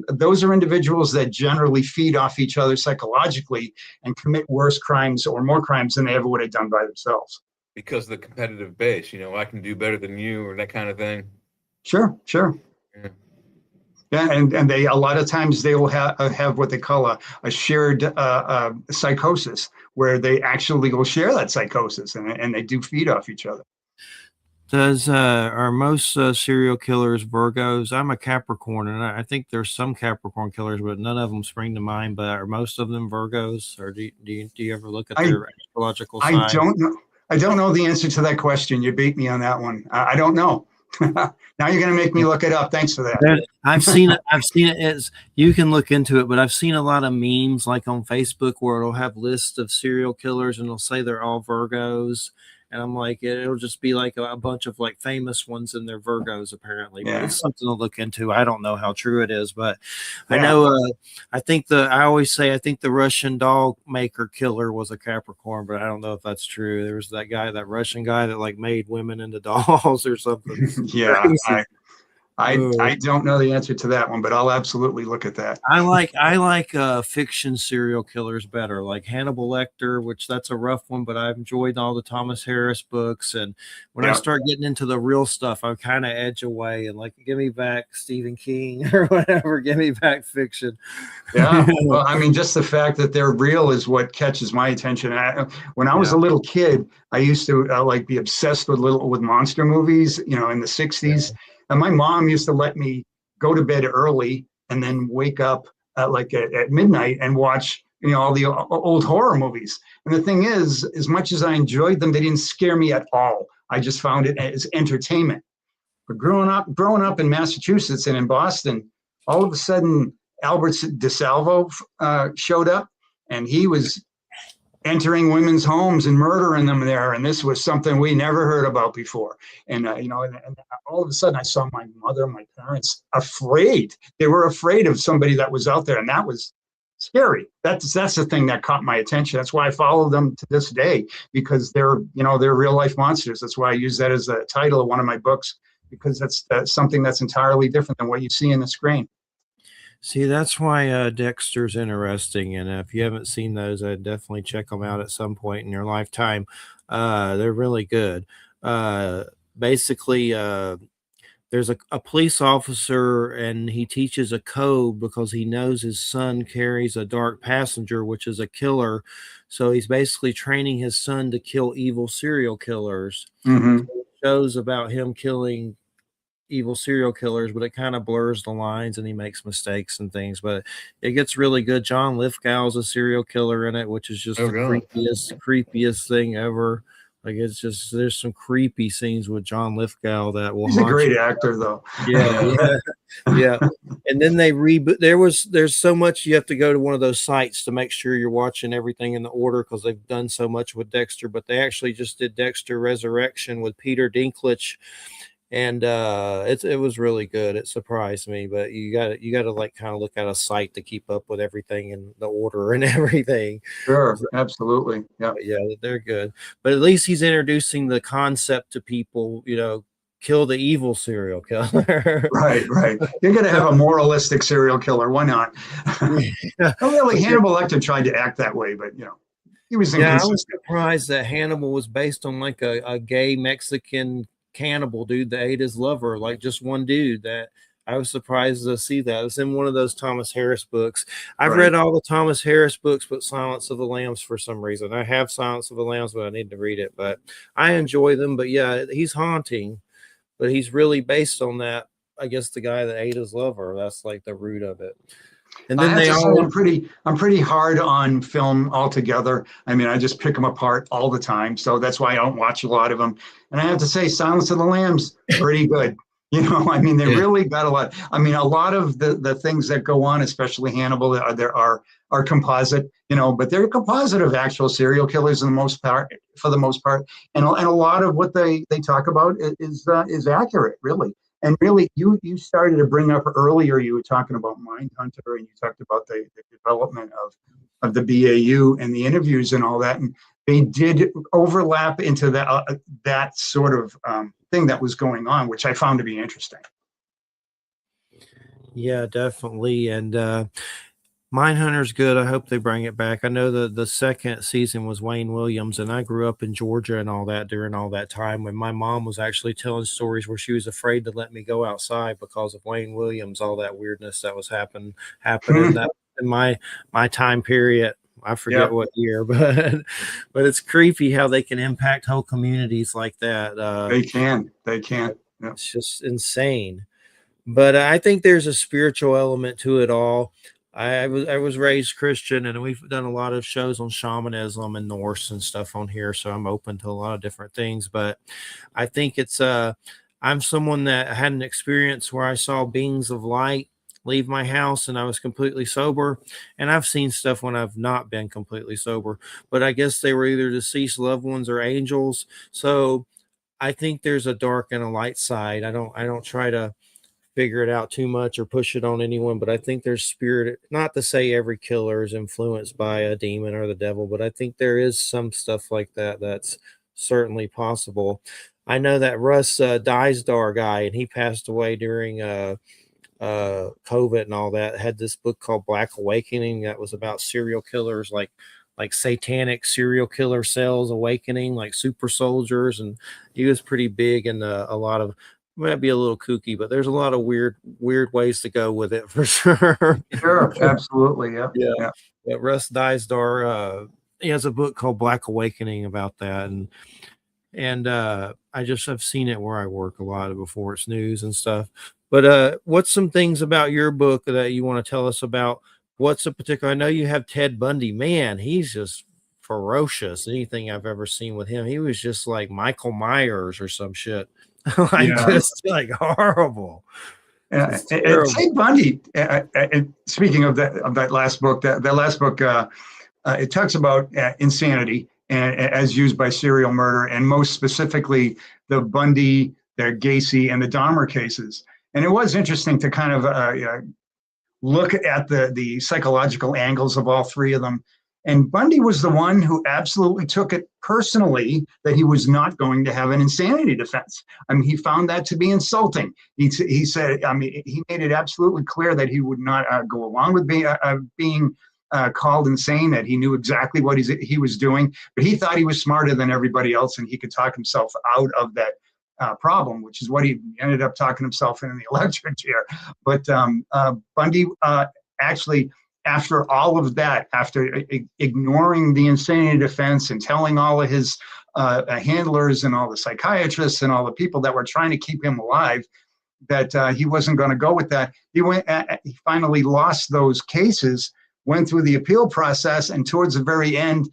those are individuals that generally feed off each other psychologically and commit worse crimes or more crimes than they ever would have done by themselves. Because of the competitive base, I can do better than you, or that kind of thing. Sure. Yeah, and they a lot of times they will have what they call a shared psychosis, where they actually will share that psychosis, and they do feed off each other. Are most serial killers Virgos? I'm a Capricorn, and I think there's some Capricorn killers, but none of them spring to mind. But are most of them Virgos, or do you ever look at their astrological sign? I don't know. I don't know the answer to that question. You beat me on that one. I don't know. Now you're going to make me look it up. Thanks for that. I've seen it. You can look into it, but I've seen a lot of memes like on Facebook where it'll have lists of serial killers and it'll say they're all Virgos. And I'm like, it'll just be like a bunch of like famous ones and they're Virgos apparently. Yeah. But it's something to look into. I don't know how true it is, but yeah. I know. I always say I think the Russian doll maker killer was a Capricorn, but I don't know if that's true. There was that Russian guy that like made women into dolls or something. Yeah. I don't know the answer to that one, but I'll absolutely look at that. I like fiction serial killers better, like Hannibal Lecter, which that's a rough one, but I've enjoyed all the Thomas Harris books. And when I start getting into the real stuff, I kind of edge away and like, give me back Stephen King or whatever. Give me back fiction. Yeah. Well, I mean, just the fact that they're real is what catches my attention. When I was a little kid, I used to be obsessed with monster movies, in the 60s. Yeah. And my mom used to let me go to bed early and then wake up at midnight and watch, all the old horror movies. And the thing is, as much as I enjoyed them, they didn't scare me at all. I just found it as entertainment. But growing up in Massachusetts and in Boston, all of a sudden, Albert DeSalvo showed up, and he was entering women's homes and murdering them there. And this was something we never heard about before. And, and all of a sudden I saw my mother, my parents afraid. They were afraid of somebody that was out there. And that was scary. That's the thing that caught my attention. That's why I follow them to this day, because they're real life monsters. That's why I use that as the title of one of my books, because that's something that's entirely different than what you see in the screen. See, that's why Dexter's interesting, and if you haven't seen those, I'd definitely check them out at some point in your lifetime. They're really good. Basically, there's a police officer, and he teaches a code because he knows his son carries a dark passenger, which is a killer. So he's basically training his son to kill evil serial killers. Mm-hmm. So it shows about him killing evil serial killers, but it kind of blurs the lines and he makes mistakes and things, but it gets really good. John Lithgow's a serial killer in it, which is just creepiest thing ever. Like it's just there's some creepy scenes with John Lithgow that will He's a haunt great you. actor, though. Yeah, yeah, yeah. And then they reboot. There's so much you have to go to one of those sites to make sure you're watching everything in the order because they've done so much with Dexter. But they actually just did Dexter Resurrection with Peter Dinklage, and it was really good. It surprised me, but you got to like kind of look at a site to keep up with everything in the order and everything. Sure, absolutely. Yeah. But yeah, they're good. But at least he's introducing the concept to people, kill the evil serial killer. Right, right. You're going to have a moralistic serial killer. Why not? Yeah. Oh, really, Hannibal Lecter tried to act that way, but he was Yeah, I was inconsistent. surprised that Hannibal was based on like a gay Mexican cannibal dude that ate his lover, like just one dude. That I was surprised to see that. It was in one of those Thomas Harris books. I've Right. read all the Thomas Harris books, but Silence of the Lambs for some reason. I have Silence of the Lambs, but I need to read it. But I enjoy them. But yeah, he's haunting, but he's really based on that. I guess the guy that ate his lover. That's like the root of it. And I then have they to say, all I'm pretty hard on film altogether. I mean, I just pick them apart all the time, so that's why I don't watch a lot of them. And I have to say, Silence of the Lambs, pretty good. I mean, they really got a lot. I mean, a lot of the things that go on, especially Hannibal, are composite. But they're composite of actual serial killers in the most part, for the most part, and a lot of what they talk about is accurate, really. And really, you started to bring up earlier, you were talking about Mindhunter, and you talked about the development of the BAU and the interviews and all that. And they did overlap into that sort of thing that was going on, which I found to be interesting. Yeah, definitely. And Mindhunter's good. I hope they bring it back. I know the second season was Wayne Williams, and I grew up in Georgia and all that during all that time when my mom was actually telling stories where she was afraid to let me go outside because of Wayne Williams, all that weirdness that was happening that in my time period. I forget what year, but it's creepy how they can impact whole communities like that. They can. Yeah. It's just insane. But I think there's a spiritual element to it all. I was raised Christian, and we've done a lot of shows on shamanism and Norse and stuff on here, so I'm open to a lot of different things. But I think I'm someone that had an experience where I saw beings of light leave my house and I was completely sober. And I've seen stuff when I've not been completely sober, but I guess they were either deceased loved ones or angels. So I think there's a dark and a light side. I don't try to figure it out too much or push it on anyone, but I think there's spirit, not to say every killer is influenced by a demon or the devil, but I think there is some stuff like that that's certainly possible. I know that Russ Dysdar guy, and he passed away during COVID and all that, had this book called Black Awakening that was about serial killers, like satanic serial killer cells awakening, like super soldiers. And he was pretty big in a lot of, might be a little kooky, but there's a lot of weird ways to go with it for sure. Sure, absolutely. Yeah. Yeah. Yeah. Russ Dysdar, he has a book called Black Awakening about that. And I've seen it where I work a lot before it's news and stuff. But what's some things about your book that you want to tell us about? What's a particular, I know you have Ted Bundy. Man, he's just ferocious. Anything I've ever seen with him, he was just like Michael Myers or some shit. Just like horrible. Ted Bundy. Speaking of that last book, that last book, it talks about insanity and as used by serial murder, and most specifically the Bundy, the Gacy, and the Dahmer cases. And it was interesting to kind of look at the psychological angles of all three of them. And Bundy was the one who absolutely took it personally that he was not going to have an insanity defense. I mean, he found that to be insulting. He said, I mean, he made it absolutely clear that he would not go along with being called insane, that he knew exactly what he was doing, but he thought he was smarter than everybody else and he could talk himself out of that problem, which is what he ended up talking himself in the electric chair. But Bundy actually, after all of that, after ignoring the insanity defense and telling all of his handlers and all the psychiatrists and all the people that were trying to keep him alive that he wasn't going to go with that, he finally lost those cases, went through the appeal process, and towards the very end,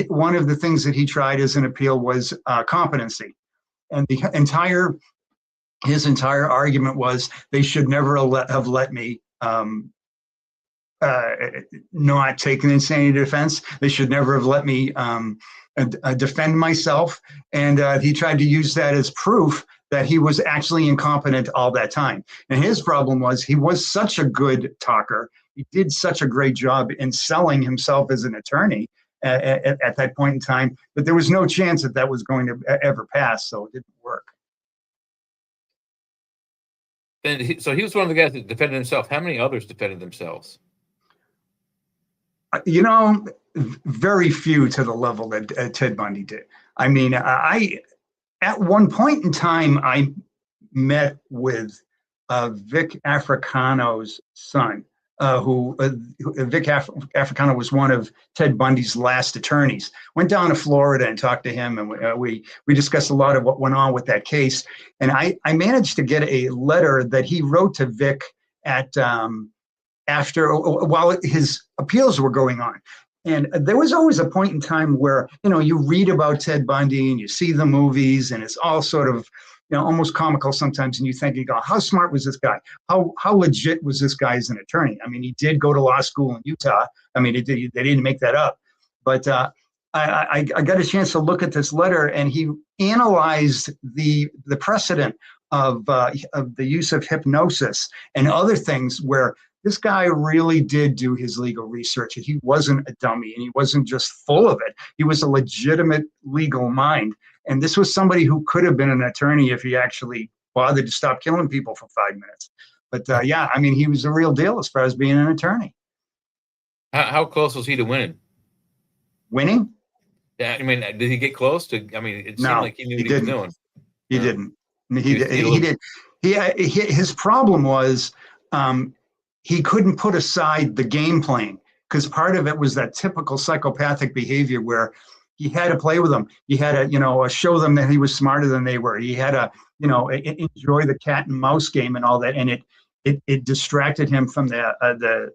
one of the things that he tried as an appeal was competency. And his entire argument was they should never have let me not take an insanity defense. They should never have let me defend myself. And he tried to use that as proof that he was actually incompetent all that time. And his problem was he was such a good talker. He did such a great job in selling himself as an attorney at that point in time that there was no chance that that was going to ever pass. So it didn't work. And so he was one of the guys that defended himself. How many others defended themselves? Very few to the level that Ted Bundy did. I mean, at one point in time, I met with Vic Africano's son, Vic Africano was one of Ted Bundy's last attorneys. Went down to Florida and talked to him, and we discussed a lot of what went on with that case. And I managed to get a letter that he wrote to Vic while his appeals were going on. And there was always a point in time where, you read about Ted Bundy and you see the movies and it's all sort of, almost comical sometimes. And you think, how smart was this guy? How legit was this guy as an attorney? I mean, he did go to law school in Utah. I mean, they didn't make that up. But I got a chance to look at this letter, and he analyzed the precedent of the use of hypnosis and other things where this guy really did do his legal research. He wasn't a dummy, and he wasn't just full of it. He was a legitimate legal mind. And this was somebody who could have been an attorney if he actually bothered to stop killing people for 5 minutes. But yeah, I mean, he was the real deal as far as being an attorney. How close was he to winning? Winning? Yeah, I mean, did he get close to? I mean, it seemed like he knew what he was doing. He didn't. He did. His problem was he couldn't put aside the game playing, because part of it was that typical psychopathic behavior where he had to play with them. He had to, show them that he was smarter than they were. He had to, enjoy the cat and mouse game and all that. And it distracted him from the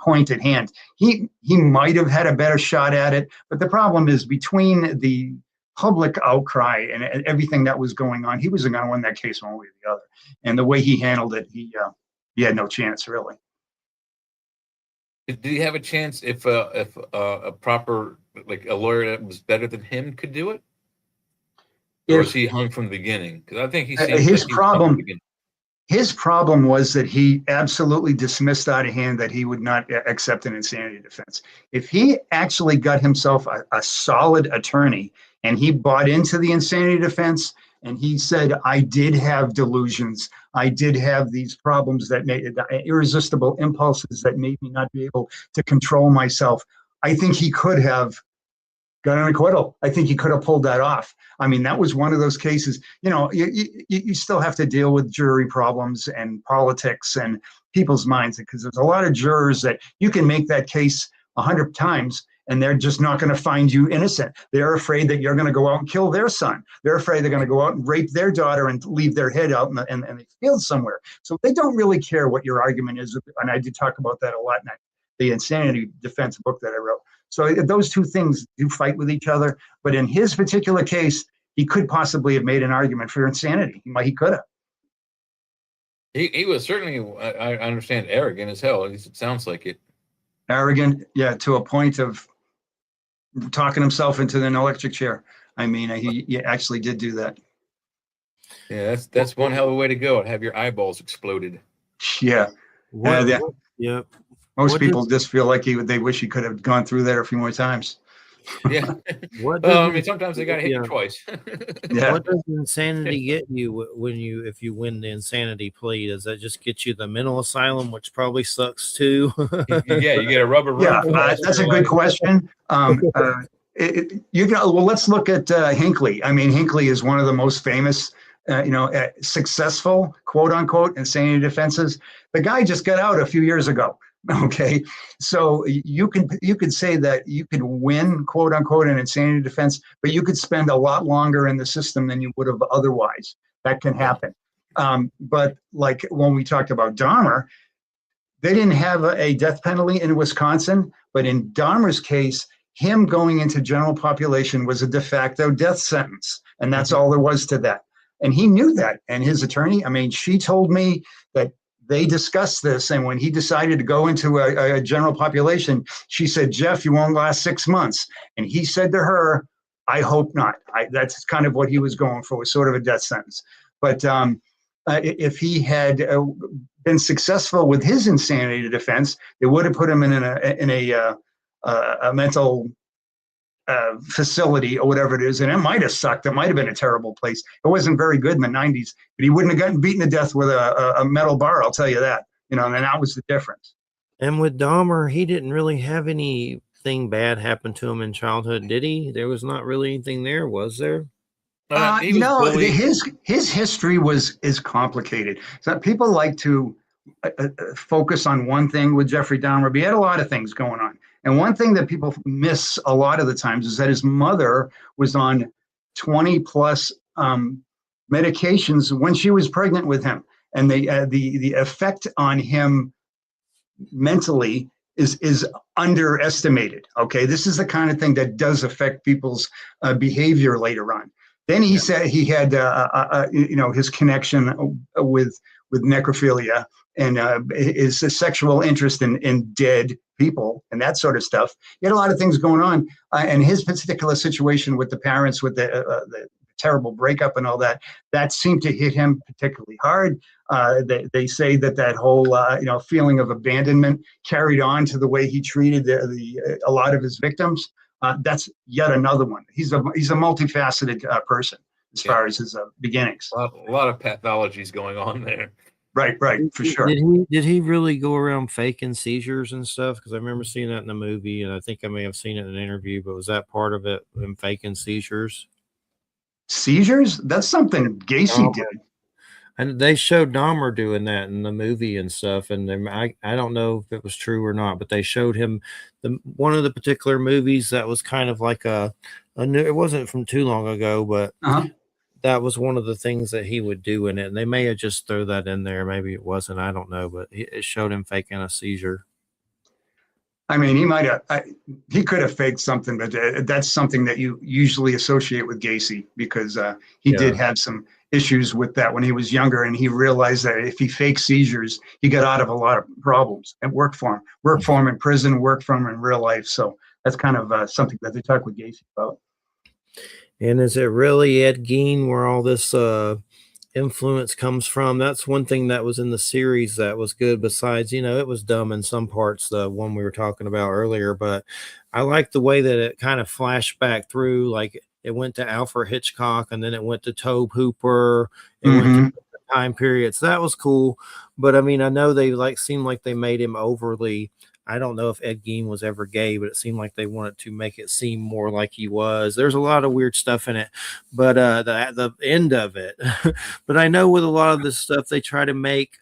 point at hand. He might have had a better shot at it, but the problem is between the public outcry and everything that was going on, he wasn't going to win that case one way or the other. And the way he handled it, he had no chance, really. Did he have a chance if a proper, like a lawyer that was better than him could do it? Or was he hung from the beginning? Because I think his problem was that he absolutely dismissed out of hand that he would not accept an insanity defense. If he actually got himself a solid attorney and he bought into the insanity defense, and he said, I did have delusions. I did have these problems that made irresistible impulses that made me not be able to control myself. I think he could have got an acquittal. I think he could have pulled that off. I mean, that was one of those cases, you still have to deal with jury problems and politics and people's minds, because there's a lot of jurors that you can make that case 100 times and they're just not going to find you innocent. They're afraid that you're going to go out and kill their son. They're afraid they're going to go out and rape their daughter and leave their head out in the field somewhere. So they don't really care what your argument is. And I did talk about that a lot in the insanity defense book that I wrote. So those two things do fight with each other. But in his particular case, he could possibly have made an argument for insanity. He could have. He was certainly, I understand, arrogant as hell. At least it sounds like it. Arrogant, yeah, to a point of talking himself into an electric chair. I mean, he actually did do that. Yeah, that's one hell of a way to go. Have your eyeballs exploded. Yeah. Yeah. Most people just feel like they wish he could have gone through there a few more times. Yeah. I mean, sometimes they got to hit you twice. Yeah. What does insanity get you if you win the insanity plea? Does that just get you the mental asylum, which probably sucks too? Yeah, you get a rubber room. Yeah, that's a good question. Let's look at Hinckley. I mean, Hinckley is one of the most famous, successful, quote unquote, insanity defenses. The guy just got out a few years ago. Okay, so you could say that you could win, quote unquote, an insanity defense, but you could spend a lot longer in the system than you would have otherwise. That can happen. But like when we talked about Dahmer, they didn't have a death penalty in Wisconsin, but in Dahmer's case, him going into general population was a de facto death sentence. And that's all there was to that. And he knew that. And his attorney, I mean, she told me that they discussed this. And when he decided to go into a general population, she said, Jeff, you won't last 6 months. And he said to her, I hope not. That's kind of what he was going for, was sort of a death sentence. But if he had been successful with his insanity defense, they would have put him in a mental facility or whatever it is, and it might have sucked. It might have been a terrible place. It wasn't very good in the 90s, but he wouldn't have gotten beaten to death with a metal bar, I'll tell you that. And that was the difference. And with Dahmer, he didn't really have anything bad happen to him in childhood, did he? There was not really anything there, was there? No, his history is complicated. So people like to focus on one thing with Jeffrey Dahmer, but he had a lot of things going on. And one thing that people miss a lot of the times is that his mother was on 20 plus medications when she was pregnant with him. And the effect on him mentally is underestimated. Okay, this is the kind of thing that does affect people's behavior later on. Then he said he had his connection with necrophilia and his sexual interest in dead people and that sort of stuff. He had a lot of things going on, and his particular situation with the parents, with the terrible breakup and all that seemed to hit him particularly hard. They say that whole feeling of abandonment carried on to the way he treated a lot of his victims. That's yet another one. He's a multifaceted person as far as his beginnings. A lot of pathologies going on there. Right, for sure. Did he really go around faking seizures and stuff? Because I remember seeing that in the movie, and I think I may have seen it in an interview. But was that part of it, him faking seizures? Seizures? That's something Gacy did. And they showed Dahmer doing that in the movie and stuff. And I don't know if it was true or not, but they showed him one of the particular movies that was kind of like a new. It wasn't from too long ago, but that was one of the things that he would do in it. And they may have just thrown that in there. Maybe it wasn't. I don't know, but it showed him faking a seizure. I mean, he could have faked something, but that's something that you usually associate with Gacy, because he did have some issues with that when he was younger, and he realized that if he faked seizures, he got out of a lot of problems. It worked for him in prison, worked for him in real life. So that's kind of something that they talk with Gacy about. And is it really Ed Gein where all this influence comes from? That's one thing that was in the series that was good, besides it was dumb in some parts, the one we were talking about earlier, but I like the way that it kind of flashed back through. Like it went to Alfred Hitchcock, and then it went to Tobe Hooper, it went to time periods. That was cool. But I mean, I know they seemed like they made him overly, I don't know if Ed Gein was ever gay, but it seemed like they wanted to make it seem more like he was. There's a lot of weird stuff in it, but the end of it. But I know with a lot of this stuff, they try to make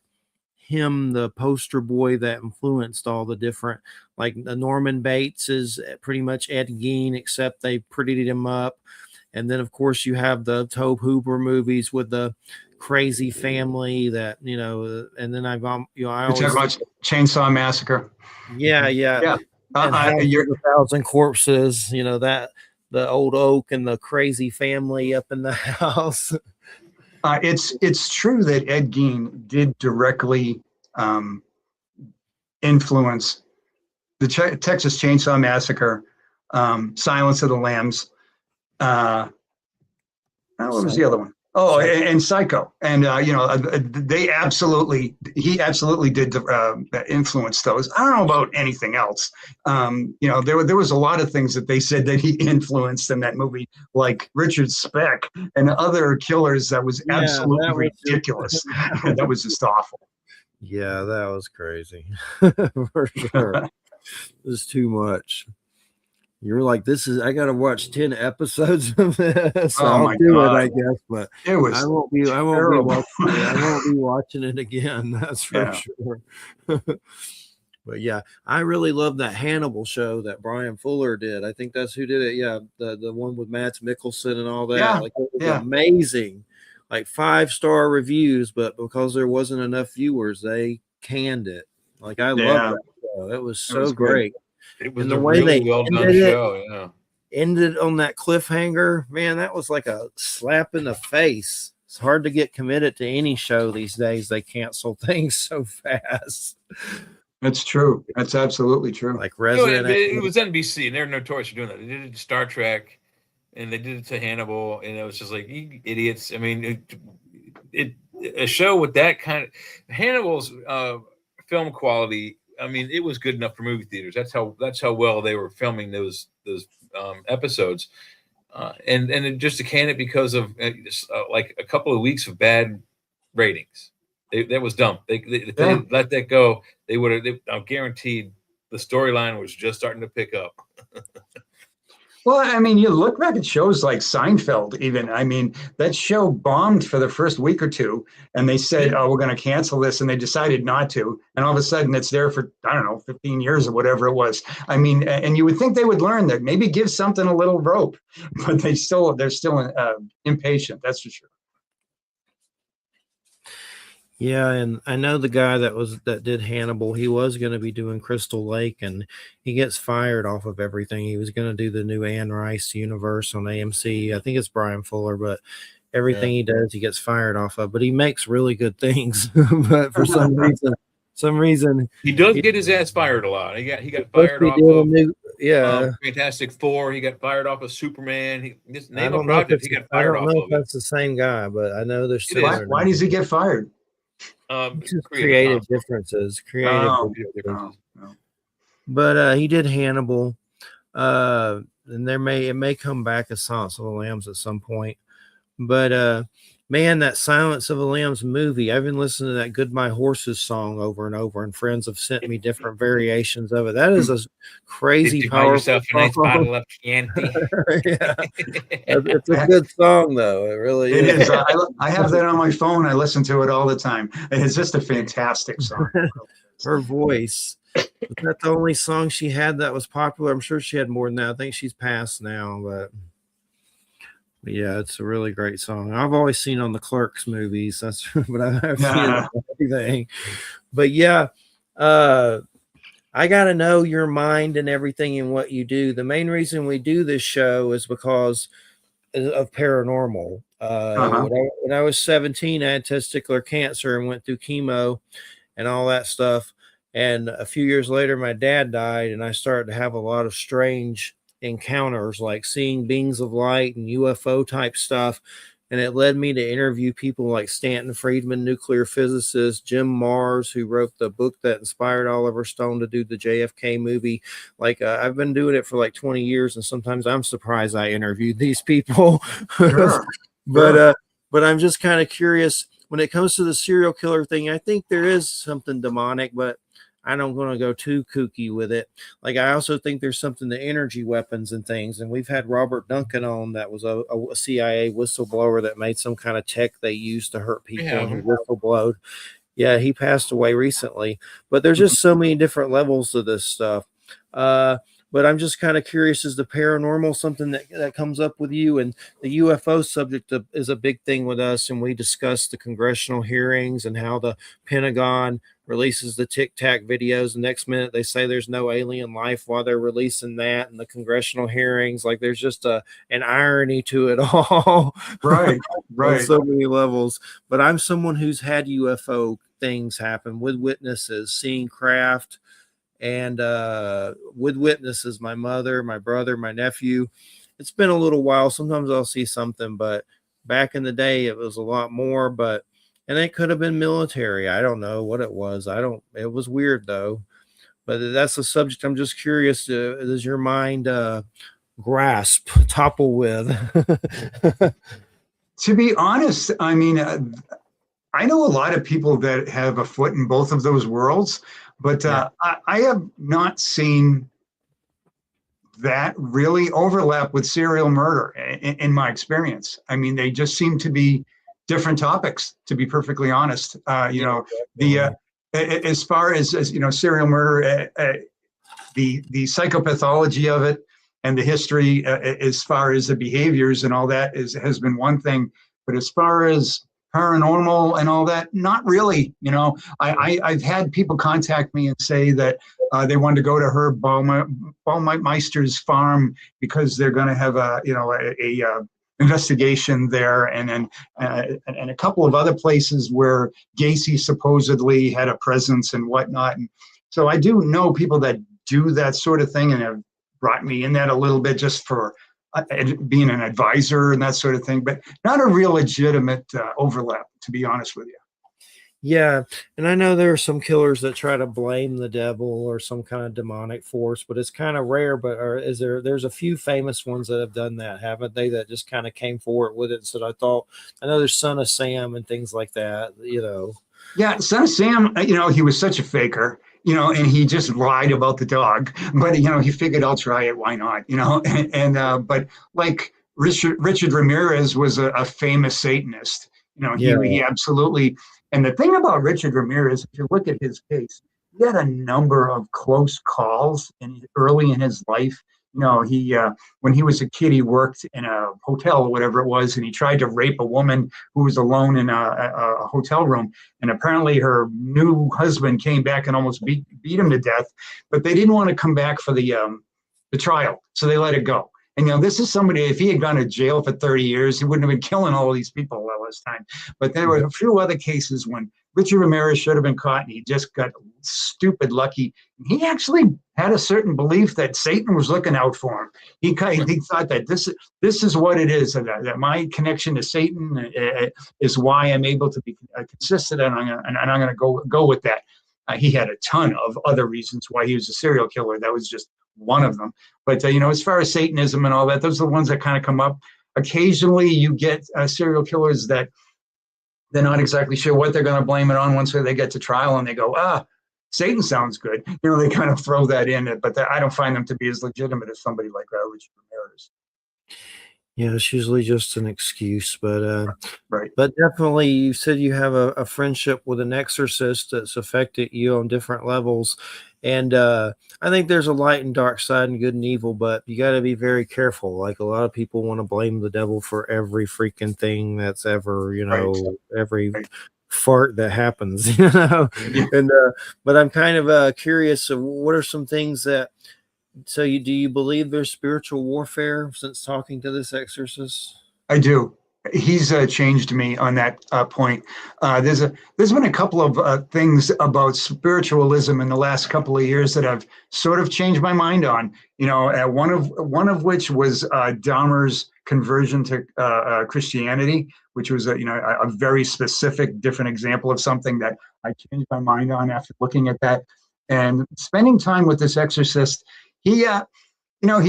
him the poster boy that influenced all the different, like the Norman Bates is pretty much Ed Gein, except they prettied him up. And then, of course, you have the Tobe Hooper movies with the crazy family that, and then I always talk about Chainsaw Massacre. Yeah. You're 1,000 Corpses, that the old oak and the crazy family up in the house. It's true that Ed Gein did directly influence the Texas Chainsaw Massacre, Silence of the Lambs. What was the other one? Oh, and Psycho. And he absolutely did influence those. I don't know about anything else. There was a lot of things that they said that he influenced in that movie, like Richard Speck and other killers. That was absolutely ridiculous. That was just awful. Yeah, that was crazy for sure. It was too much. You're like, I got to watch 10 episodes of this. So I'll do it, I guess, but I won't be watching it again. That's for sure. But yeah, I really love that Hannibal show that Brian Fuller did. I think that's who did it. Yeah. The one with Mads Mikkelsen and all that. Yeah. Like, it was amazing. Like 5-star reviews, but because there wasn't enough viewers, they canned it. Like, I love that show. It was so great. It was and the a way really they well done ended it, show. Yeah. ended on that cliffhanger, man, that was like a slap in the face. It's hard to get committed to any show these days. They cancel things so fast. That's true. That's absolutely true. Like You know, Resident it Evil. was NBC, and they're notorious for doing that. They did it to Star Trek, and they did it to Hannibal, and it was just like, you idiots. I mean, a show with that kind of Hannibal's film quality. I mean, it was good enough for movie theaters. That's how well they were filming those episodes, and it just canned it because of like a couple of weeks of bad ratings. That was dumb. If they let that go, they would have. I'm guaranteed the storyline was just starting to pick up. Well, I mean, you look back at shows like Seinfeld, even. I mean, that show bombed for the first week or two, and they said, oh, we're going to cancel this, and they decided not to. And all of a sudden, it's there for, I don't know, 15 years or whatever it was. I mean, and you would think they would learn that, maybe give something a little rope, but they're still impatient, that's for sure. Yeah, and I know the guy that did Hannibal. He was going to be doing Crystal Lake, and he gets fired off of everything. He was going to do the new Anne Rice universe on AMC. I think it's Brian Fuller, but everything he does, he gets fired off of. But he makes really good things. But for some reason, he does get his ass fired a lot. He got fired off of Fantastic Four. He got fired off of Superman. He got fired off. I don't know if that's the same guy, but I know there's. Why does he get fired? Creative differences. But he did Hannibal, and it may come back as Silence of the Lambs at some point. But man, that Silence of the Lambs movie, I've been listening to that Goodbye Horses song over and over, and friends have sent me different variations of it. That is a crazy, powerful a nice bottle of Chianti. Yeah. It's a good song, though. It really is. I have that on my phone. I listen to it all the time. It's just a fantastic song. Her voice. Was that the only song she had that was popular? I'm sure she had more than that. I think she's passed now, but yeah, it's a really great song. I've always seen on the Clerks movies. That's but I've seen it on everything. But yeah, I got to know your mind and everything and what you do. The main reason we do this show is because of paranormal. When I was 17, I had testicular cancer and went through chemo and all that stuff. And a few years later, my dad died, and I started to have a lot of strange encounters, like seeing beings of light and UFO type stuff. And it led me to interview people like Stanton Friedman, nuclear physicist, Jim Mars, who wrote the book that inspired Oliver Stone to do the JFK movie. Like I've been doing it for like 20 years, and sometimes I'm surprised I interviewed these people. Sure. But I'm just kind of curious when it comes to the serial killer thing. I think there is something demonic, but I don't want to go too kooky with it. Like, I also think there's something to energy weapons and things. And we've had Robert Duncan on, that was a CIA whistleblower that made some kind of tech they used to hurt people and he whistleblowed. Yeah, he passed away recently. But there's just so many different levels to this stuff. But I'm just kind of curious, is the paranormal something that comes up with you? And the UFO subject is a big thing with us. And we discussed the congressional hearings and how the Pentagon releases the Tic Tac videos. The next minute they say there's no alien life while they're releasing that, and the congressional hearings. Like, there's just an irony to it all. Right. On so many levels. But I'm someone who's had UFO things happen with witnesses, seeing craft. And with witnesses, my mother, my brother, my nephew. It's been a little while. Sometimes I'll see something, but back in the day it was a lot more. And it could have been military. I don't know what it was. It was weird though. But that's a subject I'm just curious. Does your mind topple with? To be honest, I mean, I know a lot of people that have a foot in both of those worlds. But I have not seen that really overlap with serial murder in my experience. I mean, they just seem to be different topics, to be perfectly honest. As far as serial murder, the psychopathology of it and the history, as far as the behaviors and all that has been one thing. But as far as paranormal and all that, not really. I've had people contact me and say that They wanted to go to Herb Baumeister's farm because they're going to have a investigation there, and then and a couple of other places where Gacy supposedly had a presence and whatnot. And so I do know people that do that sort of thing and have brought me in that a little bit just for being an advisor and that sort of thing, but not a real legitimate overlap, to be honest with you. Yeah, and I know there are some killers that try to blame the devil or some kind of demonic force, but it's kind of rare. But there's a few famous ones that have done that, haven't they? That just kind of came forward with it and said, I know there's Son of Sam and things like that, Yeah, Son of Sam, he was such a faker, and he just lied about the dog. But, he figured, I'll try it. Why not? But like Richard Ramirez was a famous Satanist. He absolutely. And the thing about Richard Ramirez, if you look at his case, he had a number of close calls early in his life. When he was a kid, he worked in a hotel or whatever it was, and he tried to rape a woman who was alone in a hotel room. And apparently her new husband came back and almost beat him to death, but they didn't want to come back for the trial, so they let it go. And, this is somebody, if he had gone to jail for 30 years, he wouldn't have been killing all of these people all this time. But there were a few other cases when Richard Ramirez should have been caught, and he just got stupid lucky. He actually had a certain belief that Satan was looking out for him. He thought that this is what it is, that my connection to Satan is why I'm able to be consistent, and I'm going to go with that. He had a ton of other reasons why he was a serial killer. That was just one of them. But, as far as Satanism and all that, those are the ones that kind of come up. Occasionally you get serial killers that they're not exactly sure what they're going to blame it on once they get to trial, and they go, Satan sounds good. They kind of throw that in, but I don't find them to be as legitimate as somebody like Richard Ramirez. Yeah, it's usually just an excuse, but right. But definitely, you said you have a friendship with an exorcist that's affected you on different levels, and I think there's a light and dark side and good and evil, but you got to be very careful. Like, a lot of people want to blame the devil for every freaking thing that's ever, every fart that happens, Yeah. And but I'm kind of curious. So, what are some things that? So, do you believe there's spiritual warfare since talking to this exorcist? I do. He's changed me on that point. There's been a couple of things about spiritualism in the last couple of years that I've sort of changed my mind on. One of which was Dahmer's conversion to Christianity, which was a very specific, different example of something that I changed my mind on after looking at that. And spending time with this exorcist, he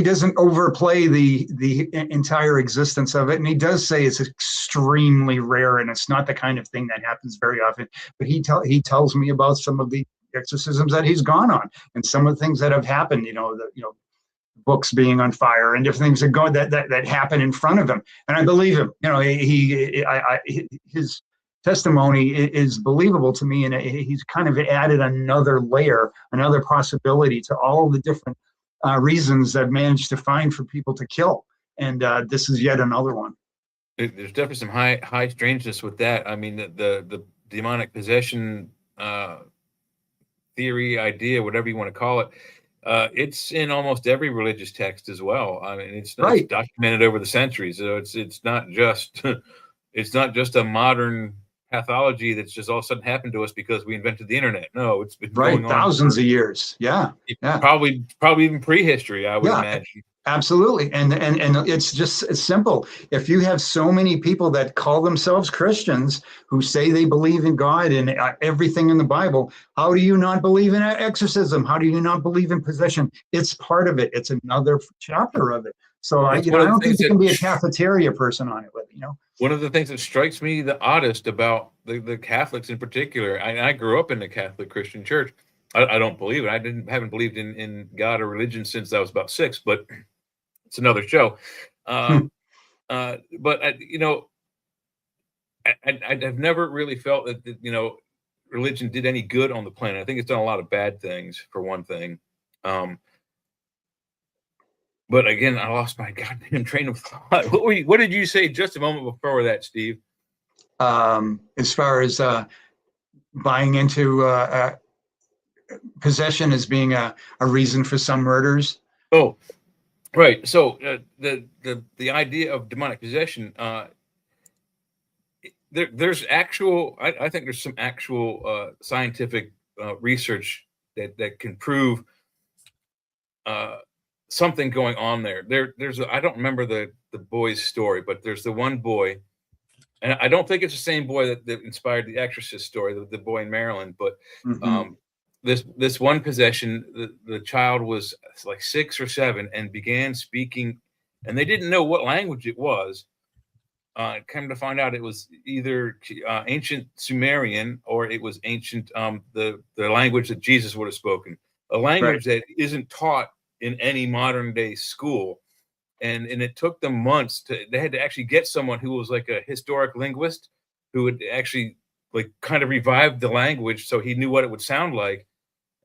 doesn't overplay the entire existence of it. And he does say it's extremely rare and it's not the kind of thing that happens very often. But he tells me about some of the exorcisms that he's gone on and some of the things that have happened, books being on fire and different things that happen in front of him. And I believe him. His testimony is believable to me. And he's kind of added another layer, another possibility to all of the different reasons I've managed to find for people to kill, and this is yet another one. There's definitely some high strangeness with that. I mean, the demonic possession theory, idea, whatever you want to call it, it's in almost every religious text as well. I mean, it's documented over the centuries, so it's not just a modern pathology that's just all of a sudden happened to us because we invented the internet. No, it's been going on thousands of years. Yeah. Probably even prehistory, I would imagine. Absolutely. And it's simple. If you have so many people that call themselves Christians who say they believe in God and everything in the Bible, how do you not believe in exorcism? How do you not believe in possession? It's part of it. It's another chapter of it. So I don't think you can be a cafeteria person on it with it, One of the things that strikes me the oddest about the Catholics in particular, I grew up in the Catholic Christian church. I don't believe it. I haven't believed in God or religion since I was about 6, but it's another show. But I've never really felt that religion did any good on the planet. I think it's done a lot of bad things, for one thing. But again, I lost my goddamn train of thought. What did you say just a moment before that, Steve? As far as buying into possession as being a reason for some murders? Oh, right. So the idea of demonic possession, there's actual. I think there's some actual scientific research that can prove something going on there. There's I don't remember the boy's story, but there's the one boy, and I don't think it's the same boy that inspired the Exorcist story, the boy in Maryland. But this one possession, the child was like 6 or 7 and began speaking, and they didn't know what language it was. Come to find out, it was either ancient Sumerian or it was ancient the language that Jesus would have spoken, a language that isn't taught in any modern day school. And it took them months they had to actually get someone who was like a historic linguist who would actually like kind of revive the language so he knew what it would sound like.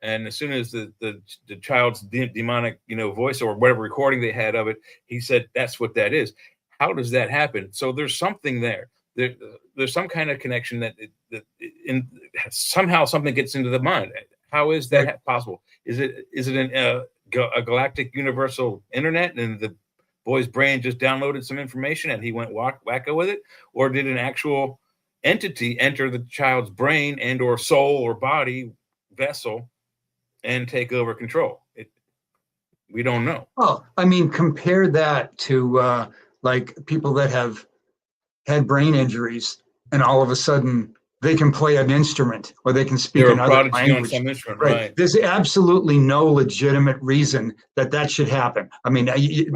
And as soon as the child's demonic, voice or whatever recording they had of it, he said, that's what that is. How does that happen? So there's something there. There's some kind of connection that somehow something gets into the mind. How is that possible? Is it a galactic universal internet and the boy's brain just downloaded some information and he went wacko with it? Or did an actual entity enter the child's brain and or soul or body vessel and take over control? We don't know. Well, I mean, compare that to like people that have had brain injuries and all of a sudden they can play an instrument or they can speak another language. On some instrument, right. There's absolutely no legitimate reason that should happen. I mean, you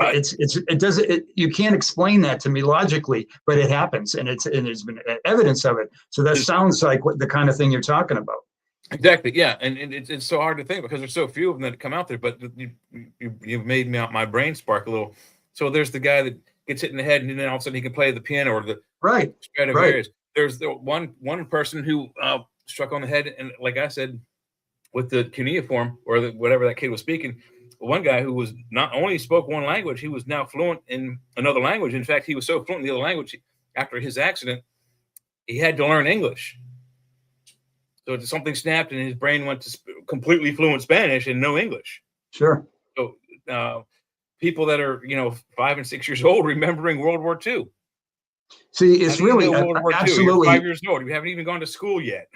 can't explain that to me logically, but it happens, and there's been evidence of it. So that sounds like the kind of thing you're talking about. Exactly. Yeah, and it's so hard to think because there's so few of them that come out there. But you've made my brain spark a little. So there's the guy that gets hit in the head, and then all of a sudden he can play the piano or the Stradivarius. There's the one person who struck on the head, and like I said, with the cuneiform or whatever that kid was speaking, one guy who was not only spoke one language, he was now fluent in another language. In fact, he was so fluent in the other language after his accident, he had to learn English. So something snapped, and his brain went to completely fluent Spanish and no English. Sure. So people that are 5 and 6 years old remembering World War II. See, it's really absolutely 5 years old. You haven't even gone to school yet.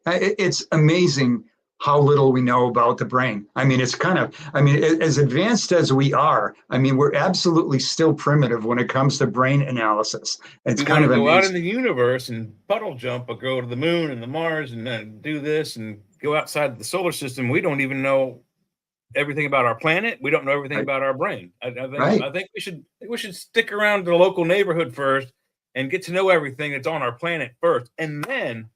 It's amazing how little we know about the brain. I mean, it's as advanced as we are, I mean, we're absolutely still primitive when it comes to brain analysis. It's kind of go out in the universe and puddle jump or go to the moon and the Mars and then do this and go outside the solar system. We don't even know everything about our planet. We don't know everything about our brain. I think we should stick around the local neighborhood first and get to know everything that's on our planet first. And then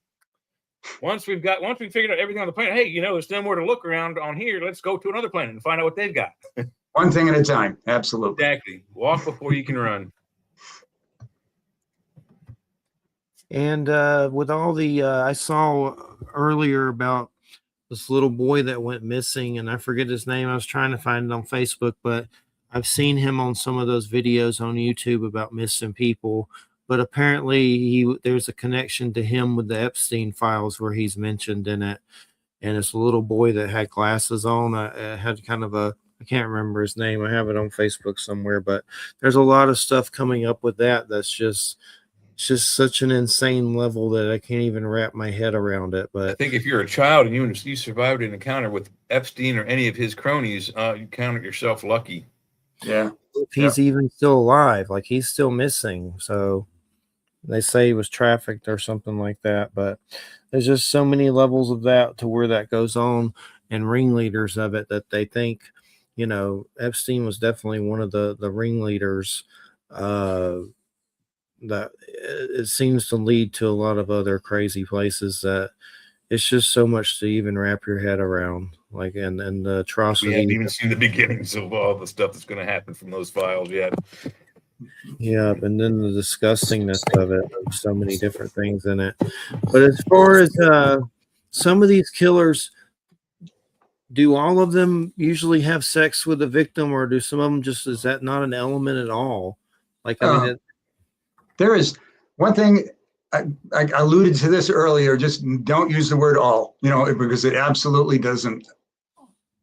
once we figured out everything on the planet, hey, there's no more to look around on here. Let's go to another planet and find out what they've got. One thing at a time. Absolutely. Exactly. Walk before you can run. And with all the, I saw earlier about this little boy that went missing, and I forget his name. I was trying to find it on Facebook, but I've seen him on some of those videos on YouTube about missing people. But apparently there's a connection to him with the Epstein files where he's mentioned in it. And it's a little boy that had glasses on. I had kind of I can't remember his name. I have it on Facebook somewhere, but there's a lot of stuff coming up with that. That's just such an insane level that I can't even wrap my head around it. But I think if you're a child and you survived an encounter with Epstein or any of his cronies, you count yourself lucky. Yeah. If he's even still alive, like he's still missing. So they say he was trafficked or something like that. But there's just so many levels of that to where that goes on, and ringleaders of it that they think, Epstein was definitely one of the ringleaders. That it seems to lead to a lot of other crazy places that it's just so much to even wrap your head around. Like, and the atrocity. We haven't even seen the beginnings of all the stuff that's going to happen from those files yet. Yeah, and then the disgustingness of it, so many different things in it. But as far as some of these killers, do all of them usually have sex with the victim, or do some of them is that not an element at all? Like, I mean, there is one thing I alluded to this earlier, just don't use the word all, because it absolutely doesn't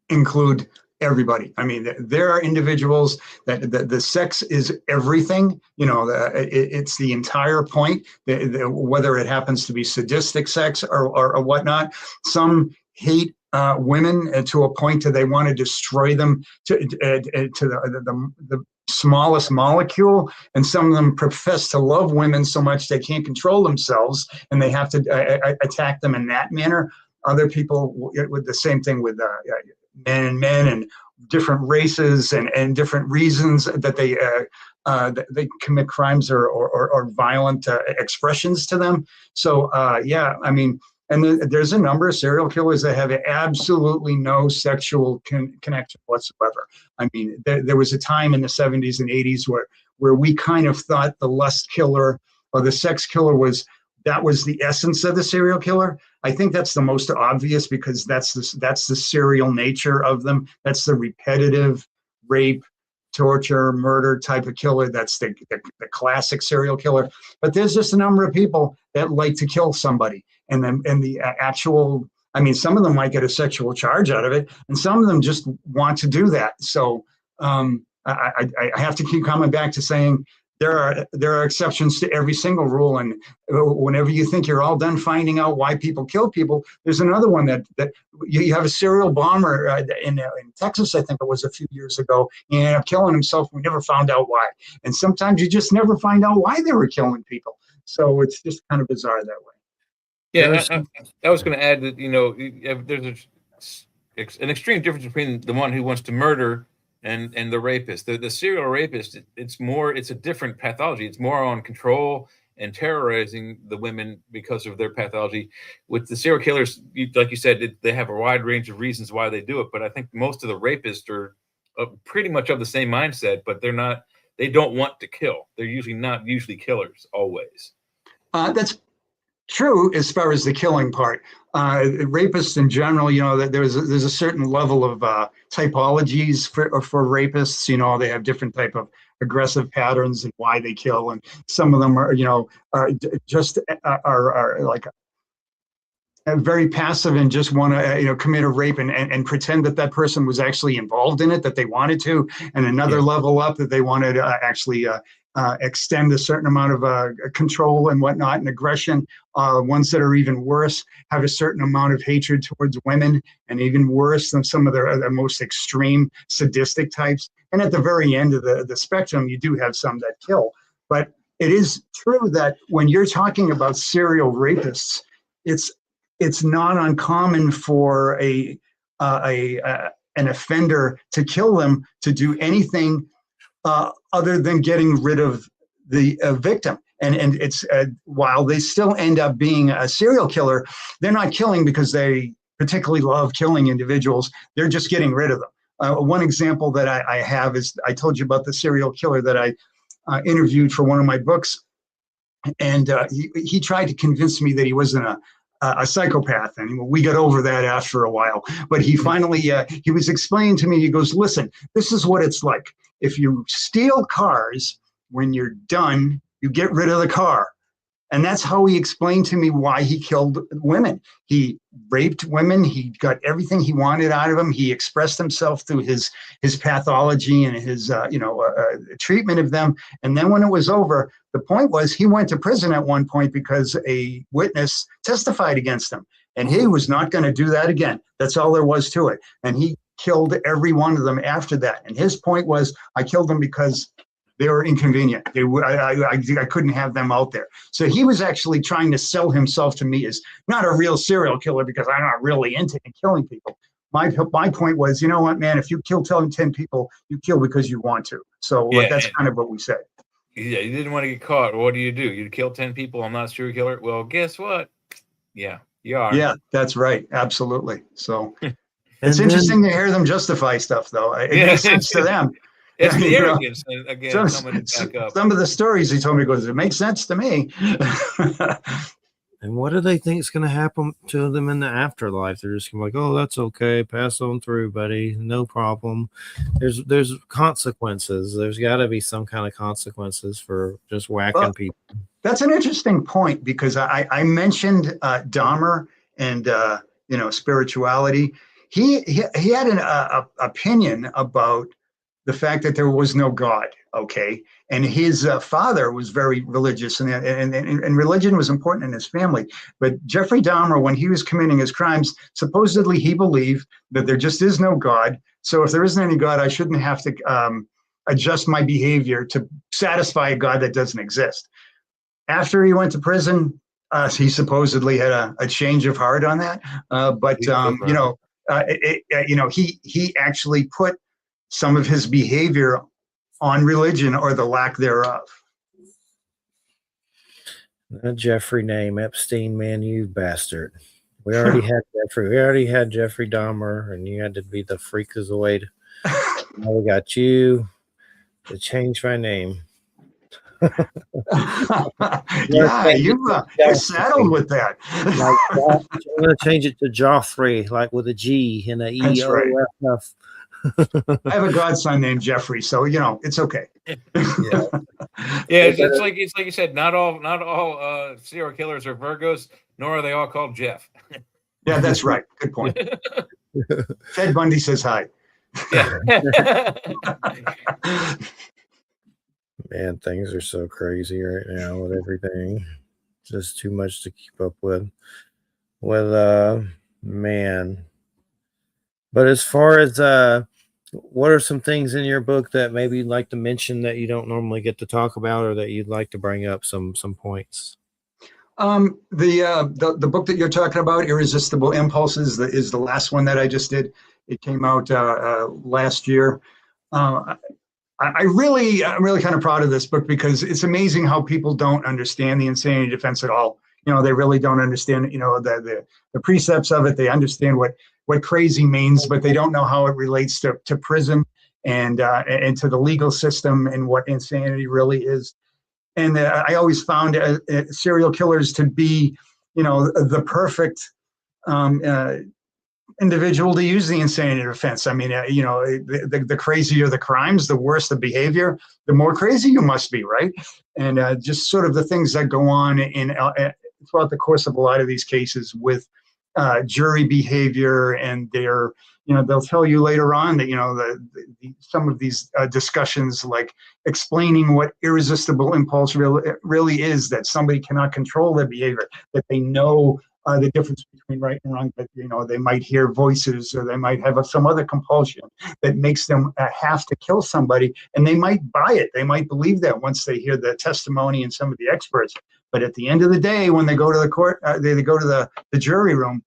include everybody. I mean, there are individuals that the sex is everything, it's the entire point, whether it happens to be sadistic sex or whatnot. Some hate women to a point that they want to destroy them to the smallest molecule, and some of them profess to love women so much they can't control themselves and they have to attack them in that manner. Other people with the same thing with men and different races and different reasons that they commit crimes or violent expressions to them. So I mean, and there's a number of serial killers that have absolutely no sexual connection whatsoever. I mean, there was a time in the 70s and 80s where we kind of thought the lust killer or the sex killer was the essence of the serial killer. I think that's the most obvious because that's the serial nature of them. That's the repetitive rape, torture, murder type of killer. That's the classic serial killer. But there's just a number of people that like to kill somebody. And the actual, I mean, some of them might get a sexual charge out of it, and some of them just want to do that. So I have to keep coming back to saying there are exceptions to every single rule. And whenever you think you're all done finding out why people kill people, there's another one that you have a serial bomber in Texas, I think it was a few years ago. He ended up killing himself. We never found out why. And sometimes you just never find out why they were killing people. So it's just kind of bizarre that way. Yeah, I was going to add that, there's an extreme difference between the one who wants to murder and the rapist. The serial rapist, it's a different pathology. It's more on control and terrorizing the women because of their pathology. With the serial killers, like you said, they have a wide range of reasons why they do it. But I think most of the rapists are pretty much of the same mindset, but they don't want to kill. They're not killers always. That's true as far as the killing part. Rapists in general, there's a certain level of typologies for rapists. They have different type of aggressive patterns and why they kill, and some of them are like very passive and just want to commit a rape and pretend that person was actually involved in it, that they wanted to, and another level up that they wanted to actually extend a certain amount of control and whatnot and aggression. Ones that are even worse have a certain amount of hatred towards women, and even worse than some of the most extreme sadistic types. And at the very end of the spectrum, you do have some that kill. But it is true that when you're talking about serial rapists, it's not uncommon for an offender to kill them, to do anything other than getting rid of the victim. And it's while they still end up being a serial killer, they're not killing because they particularly love killing individuals. They're just getting rid of them. One example that I have is, I told you about the serial killer that I interviewed for one of my books. And he tried to convince me that he wasn't a psychopath, and we got over that after a while. But he finally, he was explaining to me, he goes, listen, this is what it's like. If you steal cars, when you're done, you get rid of the car. And that's how he explained to me why he killed women. He raped women. He got everything he wanted out of them. He expressed himself through his pathology and his treatment of them. And then when it was over, the point was he went to prison at one point because a witness testified against him. And he was not going to do that again. That's all there was to it. And he killed every one of them after that. And his point was, I killed them because they were inconvenient. I couldn't have them out there. So he was actually trying to sell himself to me as not a real serial killer because I'm not really into killing people. My point was, you know what, man, if you kill 10 people, you kill because you want to. So that's kind of what we said. Yeah, you didn't want to get caught. What do? You kill 10 people. I'm not a serial killer. Well, guess what? Yeah, you are. Yeah, that's right. Absolutely. So it's interesting to hear them justify stuff, though. It makes sense to them. It's the arrogance again coming back up. Some of the stories he told me goes, it makes sense to me. And what do they think is going to happen to them in the afterlife? They're just going to be like, oh, that's okay. Pass on through, buddy. No problem. There's consequences. There's got to be some kind of consequences for just whacking people. That's an interesting point, because I mentioned Dahmer and spirituality. He had an opinion about the fact that there was no God. Okay, and his father was very religious, and religion was important in his family. But Jeffrey Dahmer, when he was committing his crimes, supposedly he believed that there just is no God. So if there isn't any God, I shouldn't have to adjust my behavior to satisfy a God that doesn't exist. After he went to prison, he supposedly had a change of heart on that. He actually put some of his behavior on religion, or the lack thereof. That Jeffrey name, Epstein, man, you bastard. We already had Jeffrey. We already had Jeffrey Dahmer, and you had to be the freakazoid. Now we got you to change my name. Yeah, you're saddled with that. I'm going to change it to Joffrey, like with a G and a E O F F. I have a godson named Jeffrey, so it's okay. Yeah, it's like you said. Not all serial killers are Virgos, nor are they all called Jeff. Yeah, that's right. Good point. Ted Bundy says hi. Yeah. Man, things are so crazy right now with everything. Just too much to keep up with. Man. But as far as what are some things in your book that maybe you'd like to mention that you don't normally get to talk about, or that you'd like to bring up some points? The book that you're talking about, Irresistible Impulses, is the last one that I just did. It came out last year. I'm really kind of proud of this book, because it's amazing how people don't understand the insanity defense at all. They really don't understand, the precepts of it. They understand what crazy means, but they don't know how it relates to prison and to the legal system, and what insanity really is. And I always found serial killers to be, the perfect individual to use the insanity defense. I mean, the crazier the crimes, the worse the behavior, the more crazy you must be, right? And just sort of the things that go on throughout the course of a lot of these cases with jury behavior, and their, they'll tell you later on that, some of these discussions, like explaining what irresistible impulse really is, that somebody cannot control their behavior, that they know the difference between right and wrong, but they might hear voices, or they might have some other compulsion that makes them have to kill somebody, and they might buy it. They might believe that once they hear the testimony and some of the experts. But at the end of the day, when they go to the court, they go to the jury room,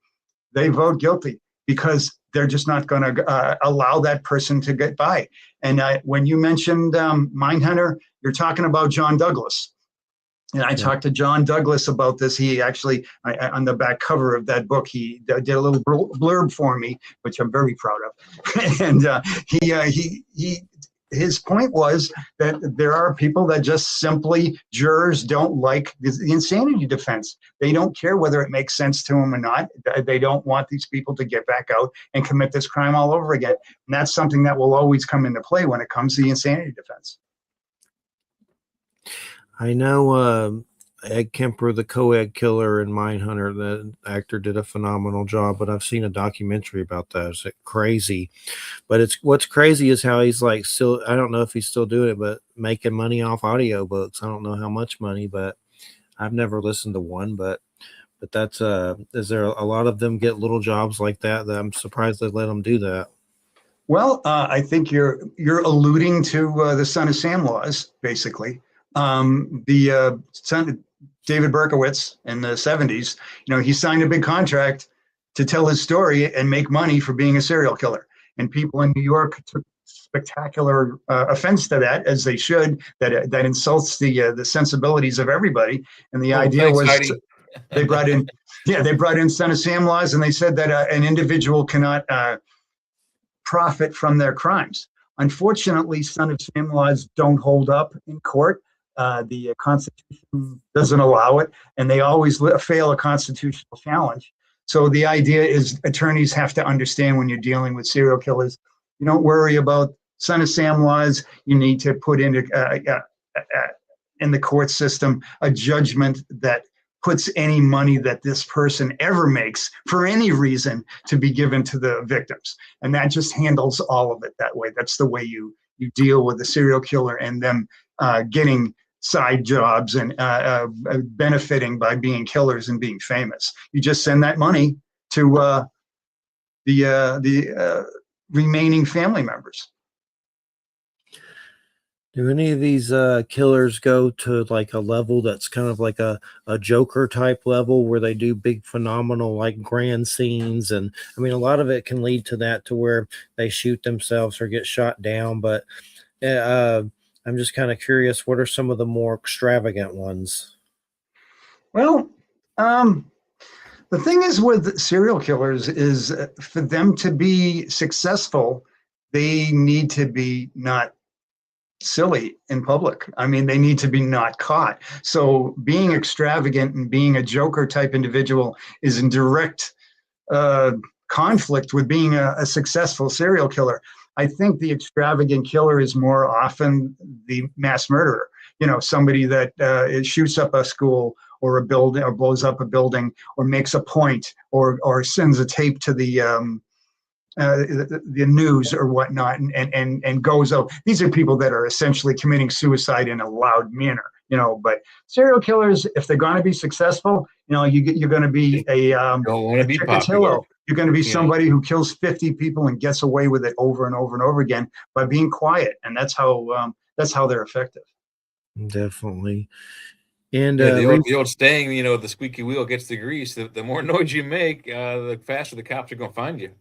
they vote guilty, because they're just not going to allow that person to get by. And when you mentioned Mindhunter, you're talking about John Douglas. And I talked to John Douglas about this. He actually, on the back cover of that book, he did a little blurb for me, which I'm very proud of. And his point was that there are people that just simply, jurors don't like the insanity defense. They don't care whether it makes sense to them or not. They don't want these people to get back out and commit this crime all over again. And that's something that will always come into play when it comes to the insanity defense. I know Ed Kemper, the co-ed killer in Mindhunter, the actor did a phenomenal job, but I've seen a documentary about that. It's crazy. But what's crazy is how he's like still, I don't know if he's still doing it, but making money off audiobooks. I don't know how much money, but I've never listened to one. But that's is there a lot of them get little jobs like that I'm surprised they let them do that? Well, I think you're alluding to the Son of Sam laws, basically. The son, David Berkowitz, in the 70s, he signed a big contract to tell his story and make money for being a serial killer. And people in New York took spectacular offense to that, as they should. That insults the sensibilities of everybody. And the idea was they brought in Son of Sam laws, and they said that an individual cannot profit from their crimes. Unfortunately, Son of Sam laws don't hold up in court. The Constitution doesn't allow it, and they always fail a constitutional challenge. So the idea is attorneys have to understand when you're dealing with serial killers, you don't worry about Son of Sam laws. You need to put in the court system a judgment that puts any money that this person ever makes for any reason to be given to the victims. And that just handles all of it that way. That's the way you deal with a serial killer and them getting side jobs and benefiting by being killers and being famous. You just send that money to the remaining family members. Do any of these killers go to like a level that's kind of like a Joker type level where they do big phenomenal like grand scenes? And I mean, a lot of it can lead to that, to where they shoot themselves or get shot down. But I'm just kind of curious, what are some of the more extravagant ones? Well, the thing is with serial killers is for them to be successful, they need to be not silly in public. I mean, they need to be not caught. So being extravagant and being a Joker type individual is in direct conflict with being a successful serial killer. I think the extravagant killer is more often the mass murderer. You know, somebody that shoots up a school or a building, or blows up a building, or makes a point, or sends a tape to the news or whatnot, and goes out. These are people that are essentially committing suicide in a loud manner, you know. But serial killers, if they're going to be successful, you know, you're going to be a Chikatilo. You're going to be somebody who kills 50 people and gets away with it over and over and over again by being quiet, and that's how they're effective. Definitely. And the old saying, you know, the squeaky wheel gets the grease. The more noise you make, the faster the cops are going to find you.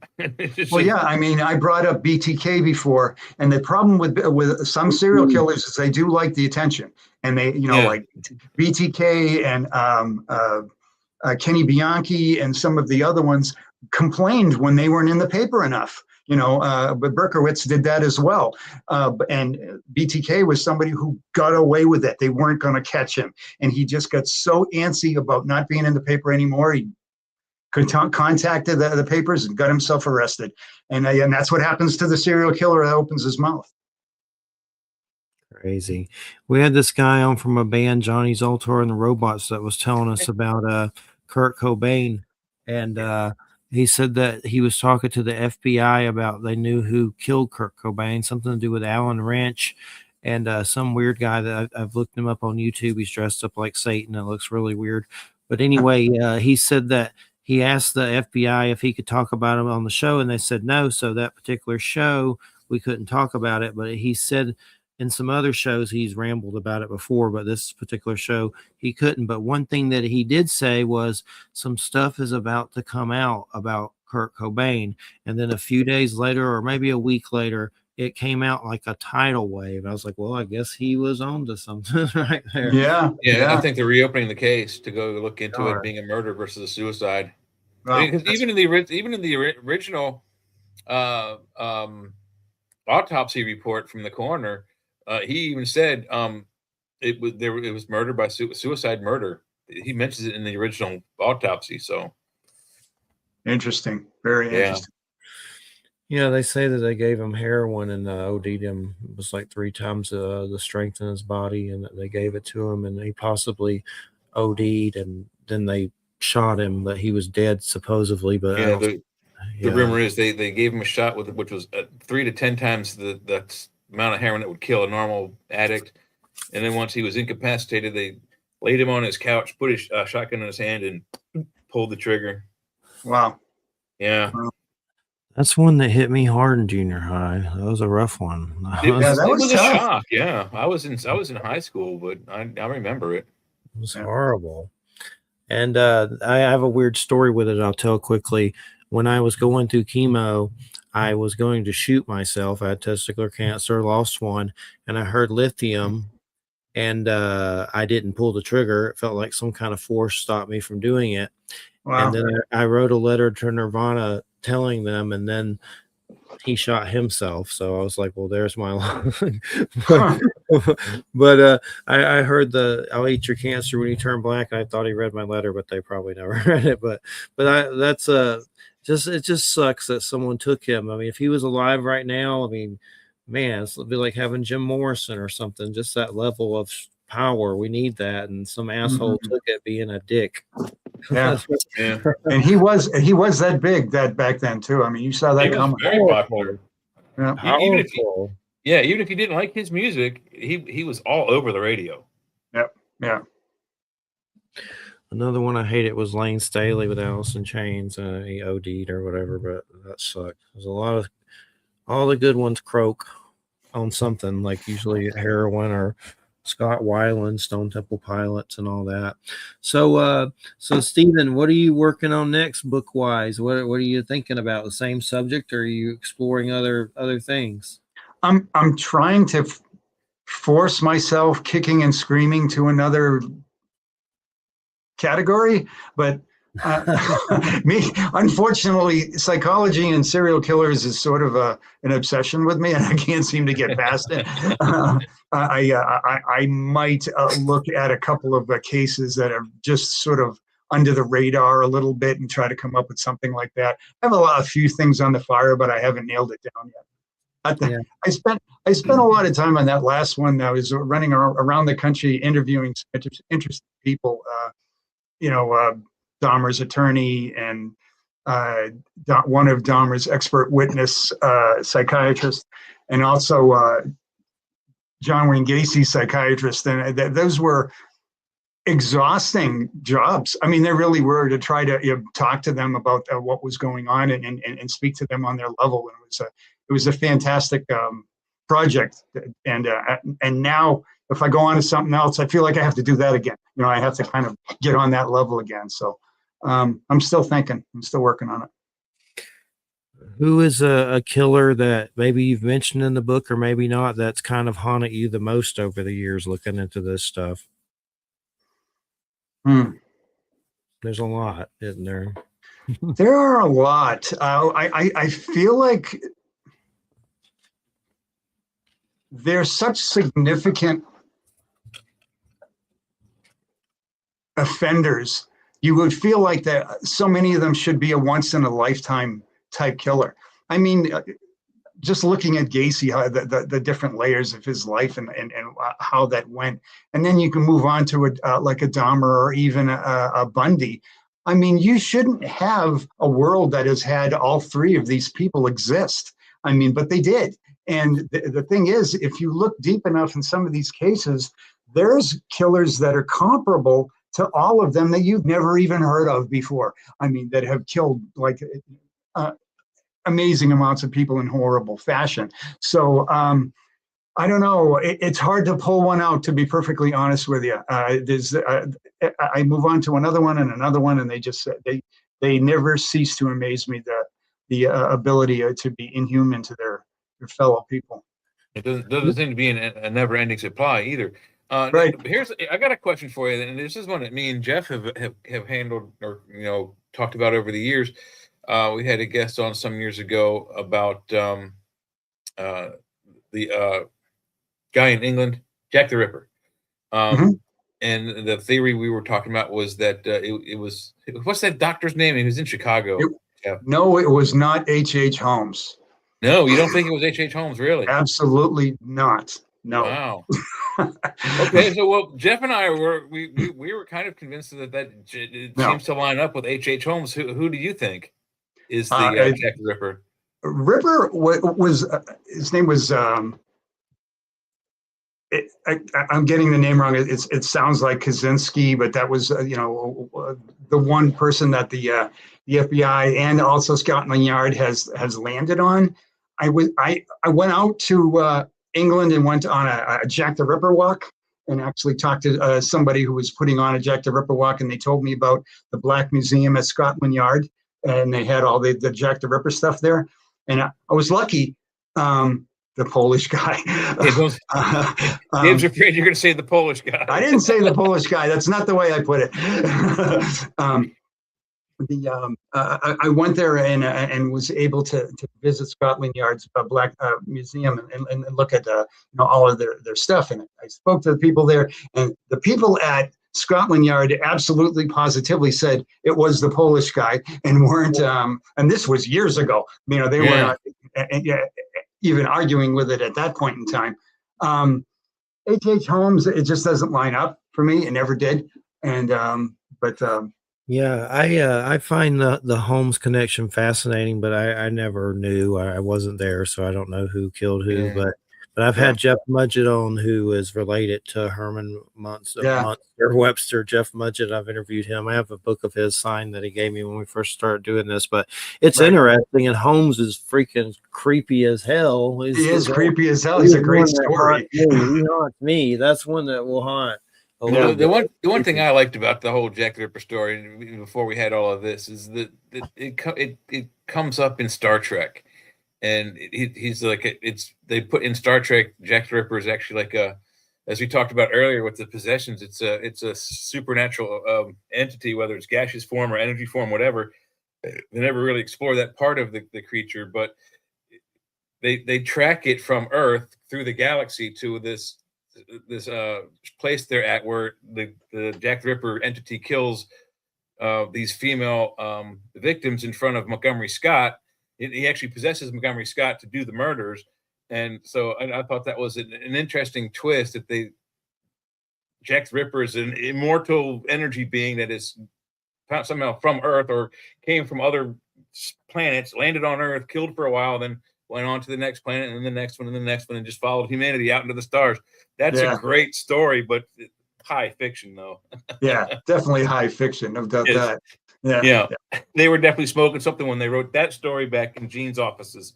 Well, yeah, I mean, I brought up BTK before, and the problem with some serial killers is they do like the attention, and they, you know, like BTK and Kenny Bianchi and some of the other ones complained when they weren't in the paper enough. You know, but Berkowitz did that as well. And BTK was somebody who got away with it. They weren't going to catch him. And he just got so antsy about not being in the paper anymore. He contacted the papers and got himself arrested. And that's what happens to the serial killer that opens his mouth. Crazy. We had this guy on from a band, Johnny Zoltar and the Robots, that was telling us about Kurt Cobain. And he said that he was talking to the FBI about, they knew who killed Kurt Cobain, something to do with Allen Ranch, and some weird guy that I've looked him up on YouTube. He's dressed up like Satan. It looks really weird. But anyway, he said that he asked the FBI if he could talk about him on the show, and they said no. So that particular show, we couldn't talk about it. But he said in some other shows he's rambled about it before, but this particular show he couldn't. But one thing that he did say was some stuff is about to come out about Kurt Cobain. And then a few days later, or maybe a week later, it came out like a tidal wave. I was like, well, I guess he was on to something right there. Yeah. I think they're reopening the case to go look into it being a murder versus a suicide. Wow. I mean, because even in the original autopsy report from the coroner, he even said it was murder by suicide murder. He mentions it in the original autopsy. So interesting, very interesting. Yeah, they say that they gave him heroin and OD'd him. It was like 3 times the strength in his body, and they gave it to him, and he possibly OD'd, and then they shot him, but he was dead supposedly. But the rumor is they gave him a shot which was 3 to 10 times the amount of heroin that would kill a normal addict. And then once he was incapacitated, they laid him on his couch, put his shotgun in his hand, and pulled the trigger. Wow. Yeah. That's one that hit me hard in junior high. That was a rough one. It was a shock. Yeah. I was in high school, but I remember it. It was horrible. And I have a weird story with it. I'll tell quickly. When I was going through chemo, I was going to shoot myself. I had testicular cancer, lost one, and I heard lithium, and I didn't pull the trigger. It felt like some kind of force stopped me from doing it. Wow. And then I wrote a letter to Nirvana telling them, and then he shot himself. So I was like, well, there's my line. Huh. But I heard the "I'll eat your cancer when you turn black." And I thought he read my letter, but they probably never read it. But that's just it just sucks that someone took him. I mean, if he was alive right now, I mean, man, it'd be like having Jim Morrison or something. Just that level of power, we need that. And some asshole took it, being a dick. Yeah. And he was that big that back then too. I mean, you saw that He was coming. very popular. Yeah. Even if you didn't like his music, he was all over the radio. Yep. Yeah. Another one I hated was Lane Staley with Alice in Chains. He OD'd or whatever, but that sucked. There's a lot of all the good ones croak on something, like usually heroin or Scott Weiland, Stone Temple Pilots, and all that. So Stephen, what are you working on next, book wise? What are you thinking about? The same subject, or are you exploring other things? I'm trying to force myself kicking and screaming to another category, but unfortunately, psychology and serial killers is sort of an obsession with me, and I can't seem to get past it. I might look at a couple of cases that are just sort of under the radar a little bit and try to come up with something like that. I have a few things on the fire, but I haven't nailed it down yet. I spent a lot of time on that last one. I was running around the country interviewing interesting people. Dahmer's attorney and one of Dahmer's expert witness psychiatrists, and also John Wayne Gacy's psychiatrist. And those were exhausting jobs. I mean, they really were, to try to talk to them about what was going on and speak to them on their level. And it was a fantastic project. And now, if I go on to something else, I feel like I have to do that again. I have to kind of get on that level again. So I'm still thinking. I'm still working on it. Who is a killer that maybe you've mentioned in the book or maybe not, that's kind of haunted you the most over the years looking into this stuff? There's a lot, isn't there? There are a lot. I feel like there's such significant offenders. You would feel like that so many of them should be a once in a lifetime type killer. I mean, just looking at Gacy, how the different layers of his life and how that went, and then you can move on to like a Dahmer or even a Bundy. I mean, you shouldn't have a world that has had all three of these people exist. I mean, but they did. And the thing is, if you look deep enough in some of these cases, there's killers that are comparable to all of them that you've never even heard of before. I mean, that have killed like amazing amounts of people in horrible fashion. So I don't know. It's hard to pull one out, to be perfectly honest with you. I move on to another one, and they never cease to amaze me, the ability to be inhuman to their fellow people. It doesn't seem to be a never-ending supply either. Right. I got a question for you, and this is one that me and Jeff have handled or talked about over the years. We had a guest on some years ago about the guy in England, Jack the Ripper. And the theory we were talking about was that it was, what's that doctor's name? He was in Chicago. No, it was not H.H. Holmes. No, you don't think it was H.H. Holmes, really? Absolutely not. No. Wow. Okay, so Jeff and I were kind of convinced that it seems to line up with H.H. Holmes. Who do you think is the Jack the Ripper? Ripper was his name was. I'm getting the name wrong. It sounds like Kaczynski, but that was the one person that the FBI and also Scotland Yard has landed on. I went out to England and went on a Jack the Ripper walk, and actually talked to somebody who was putting on a Jack the Ripper walk, and they told me about the Black Museum at Scotland Yard, and they had all the Jack the Ripper stuff there, and I was lucky. The Polish guy. Dave's afraid you're going to say the Polish guy. I didn't say the Polish guy. That's not the way I put it. I went there and was able to visit Scotland Yard's Black Museum and look at all of their stuff. And I spoke to the people there, and the people at Scotland Yard absolutely positively said it was the Polish guy and weren't. And this was years ago. They were not even arguing with it at that point in time. H.H. Holmes, it just doesn't line up for me. It never did. And yeah, I find the Holmes connection fascinating, but I never knew. I wasn't there, so I don't know who killed who. But I've had Jeff Mudgett on, who is related to Herman Munster Webster. Jeff Mudgett, I've interviewed him. I have a book of his signed that he gave me when we first started doing this. But it's interesting, and Holmes is freaking creepy as hell. He is creepy as hell. He's a great story. He haunts me. That's one that will haunt. The one thing I liked about the whole Jack the Ripper story before we had all of this is that it comes up in Star Trek, and he's like they put in Star Trek, Jack the Ripper is actually like as we talked about earlier with the possessions, it's a supernatural entity, whether it's gaseous form or energy form, whatever. They never really explore that part of the creature, but they track it from Earth through the galaxy to this place they're at, where the Jack the Ripper entity kills these female victims in front of Montgomery Scott. He actually possesses Montgomery Scott to do the murders, and so I thought that was an interesting twist, that Jack the Ripper is an immortal energy being that is somehow from Earth or came from other planets, landed on Earth, killed for a while, then went on to the next planet, and then the next one, and the next one, and just followed humanity out into the stars. That's a great story, but high fiction, though. Yeah, definitely high fiction. No doubt that. Yeah. They were definitely smoking something when they wrote that story back in Gene's offices.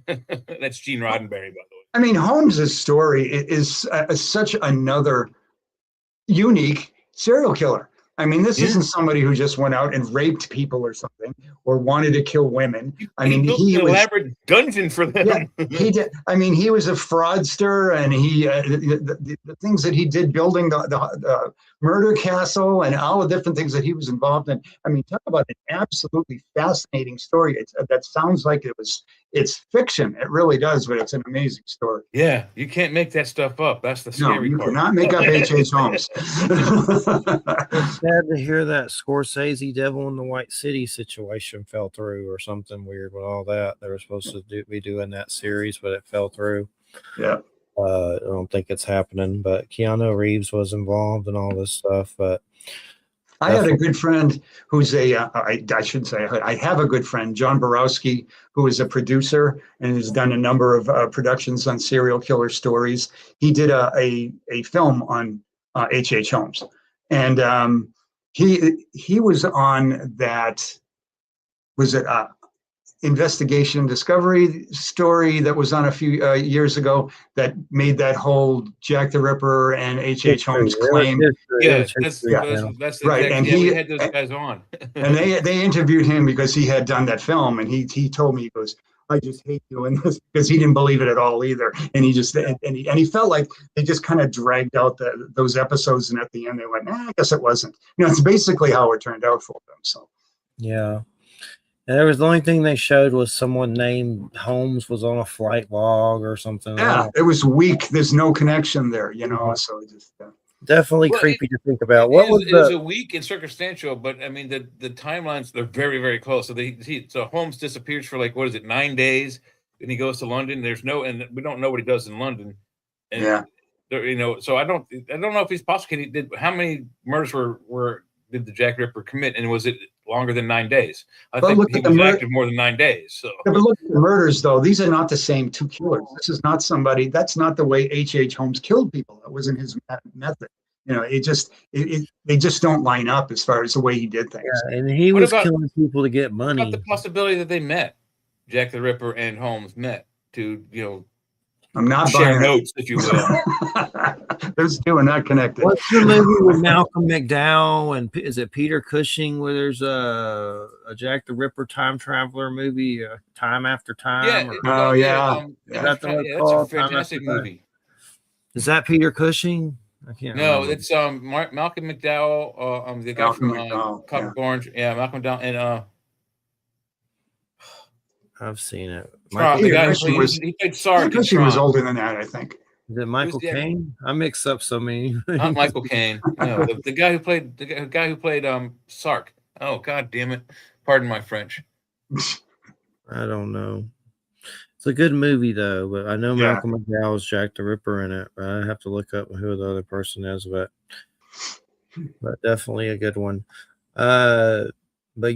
That's Gene Roddenberry, by the way. I mean, Holmes's story is such another unique serial killer. I mean, this isn't somebody who just went out and raped people or something, or wanted to kill women. He built an elaborate dungeon for them. Yeah, he did. I mean, he was a fraudster, and he the things that he did, building the murder castle and all the different things that he was involved in. I mean, talk about an absolutely fascinating story. That sounds like it's fiction. It really does, but it's an amazing story. Yeah, you can't make that stuff up. That's the scary part. You cannot make up H.H. Holmes. Sad to hear that Scorsese Devil in the White City situation fell through, or something weird with all that. They were supposed to be doing that series, but it fell through. Yeah. I don't think it's happening, but Keanu Reeves was involved in all this stuff. But I had a good friend who's I should say, I have a good friend, John Borowski, who is a producer and has done a number of productions on serial killer stories. He did a film on H.H. Holmes. And he was on that, was it investigation discovery story that was on a few years ago that made that whole Jack the Ripper and H.H. Holmes claim. That's right. And we had those guys on. And they interviewed him because he had done that film, and he told me, he goes, I just hate doing this, because he didn't believe it at all either. And he just and he felt like they just kind of dragged out those episodes, and at the end they went, I guess it wasn't. It's basically how it turned out for them. So yeah. And there was the only thing they showed was someone named Holmes was on a flight log or something. Yeah, it was weak. There's no connection there, So just definitely creepy to think about. It was a weak and circumstantial, but I mean the timelines, they're very, very close. So Holmes disappears for 9 days, and he goes to London. And we don't know what he does in London. And so I don't know if he's prosecuted. How many murders did the Jack Ripper commit, and was it longer than 9 days? I think he was active more than 9 days. So. Yeah, but look at the murders, though. These are not the same two killers. This is not somebody. That's not the way H.H. Holmes killed people. That wasn't his method. They just don't line up as far as the way he did things. Yeah, and he was killing people to get money. What about the possibility that they met, Jack the Ripper and Holmes met to I'm not share notes, if you will. Those two are not connected. What's the movie with Malcolm McDowell and is it Peter Cushing, where there's a Jack the Ripper time traveler movie, Time After Time? Yeah. That's a fantastic movie. Is that Peter Cushing? I can't No, remember. it's Malcolm McDowell, the guy Malcolm from McDowell, Clockwork Orange. Yeah, Malcolm McDowell, and I've seen it. Tron, Michael the guy who Pesci was he played Peter Sark in Pesci was Tron. older than that, I think. Is it Who's Michael the Caine? I mix up so many. Not Michael Caine. No, the guy who played Sark. Oh, God damn it! Pardon my French. I don't know. It's a good movie though, but I know Yeah. Malcolm McDowell's Jack the Ripper in it. But I have to look up who the other person is, but definitely a good one. But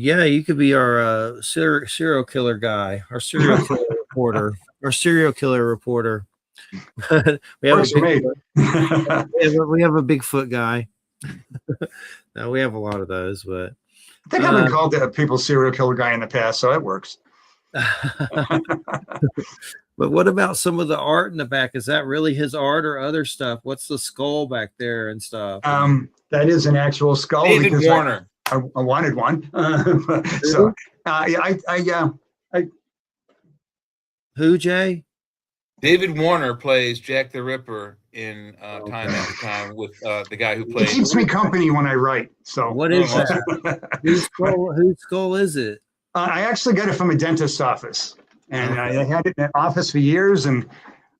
yeah, you could be our serial killer guy, our serial killer reporter, our serial killer reporter. we have Works for me. we have a Bigfoot guy. No, we have a lot of those, but I think I've been called people serial killer guy in the past, so it works. But what about some of the art in the back? Is that really his art or other stuff? What's the skull back there and stuff? That is an actual skull. David Warner. I wanted one. So Who, Jay? David Warner plays Jack the Ripper in Time After Time with the guy who It played. keeps me company when I write. So What is that? Whose skull is it? I actually got it from a dentist's office, and I had it in an office for years, and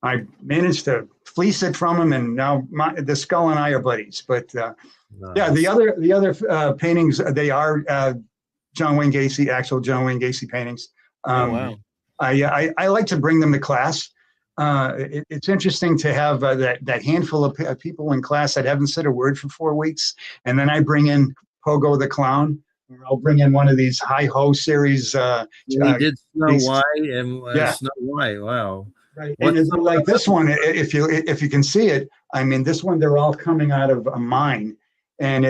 I managed to fleece it from him, and now the skull and I are buddies. But yeah, the other paintings, they are John Wayne Gacy, actual John Wayne Gacy paintings. Wow. I like to bring them to class. It's interesting to have that handful of people in class that haven't said a word for 4 weeks, and then I bring in Pogo the Clown. I'll bring in one of these Hi-Ho series. He did Snow White and Snow White. Wow. Right. And it's like this one, if you can see it, I mean, this one, they're all coming out of a mine. And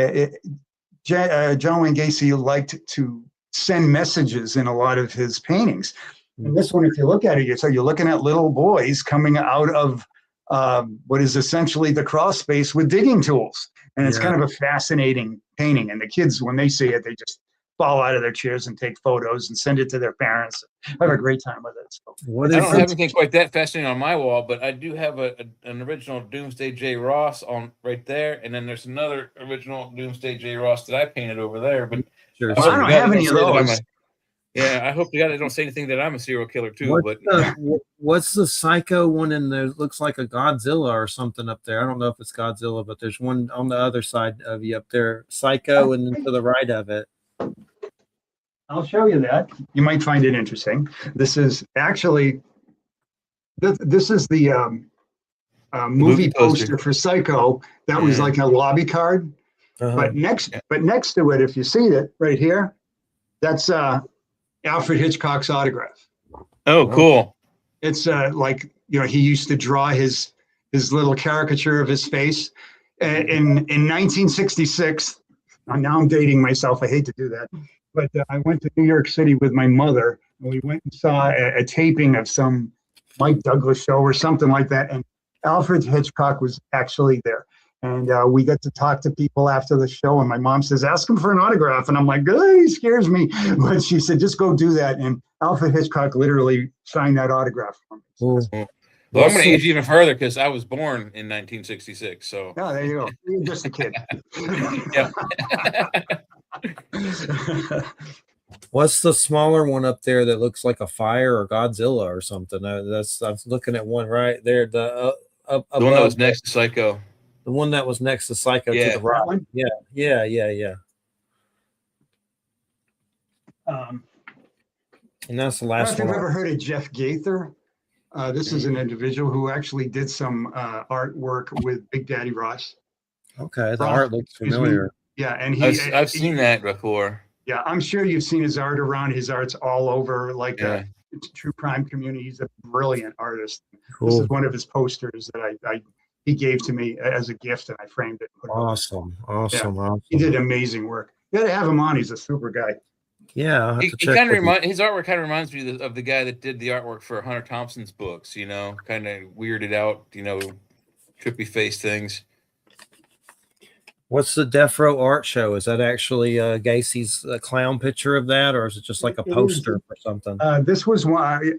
John Wayne Gacy liked to send messages in a lot of his paintings. And this one, if you look at it, you're looking at little boys coming out of what is essentially the crawl space with digging tools. And it's kind of a fascinating painting. And the kids, when they see it, they just fall out of their chairs and take photos and send it to their parents. Have a great time with it. So, I don't have anything quite that fascinating on my wall, but I do have an original Doomsday J. Ross on right there. And then there's another original Doomsday J. Ross that I painted over there. But I don't have any of those. Yeah, I hope the guy that don't say anything that I'm a serial killer too. What's the Psycho one in there? Looks like a Godzilla or something up there. I don't know if it's Godzilla, but there's one on the other side of you up there, Psycho, and then to the right of it. I'll show you that. You might find it interesting. This is actually this is the movie poster for Psycho. That was like a lobby card. But next to it, if you see it right here, that's Alfred Hitchcock's autograph. Oh, cool. It's like, he used to draw his little caricature of his face. In 1966, now I'm dating myself. I hate to do that. But I went to New York City with my mother, and we went and saw a taping of some Mike Douglas show or something like that. And Alfred Hitchcock was actually there. And we got to talk to people after the show. And my mom says, ask him for an autograph. And I'm like, he scares me. But she said, just go do that. And Alfred Hitchcock literally signed that autograph for me. Well, I'm going to age even further because I was born in 1966. So yeah, there you go. You're just a kid. Yeah. What's the smaller one up there that looks like a fire or Godzilla or something? I'm looking at one right there. The one that was next to Psycho. The one that was next to Psycho to the right. Yeah. And that's the last one. If you've ever heard of Jeff Gaither, this is an individual who actually did some artwork with Big Daddy Ross. Okay, the art looks familiar. Yeah, and I've seen that before. Yeah, I'm sure you've seen his art around. His art's all over, like true crime community. He's a brilliant artist. Cool. This is one of his posters that he gave to me as a gift, and I framed it. Awesome. He did amazing work. You got to have him on. He's a super guy. Yeah, his artwork kind of reminds me of the guy that did the artwork for Hunter Thompson's books. Kind of weirded out, trippy face things. What's the Death Row art show? Is that actually Gacy's clown picture of that, or is it just like a poster or something? This was one.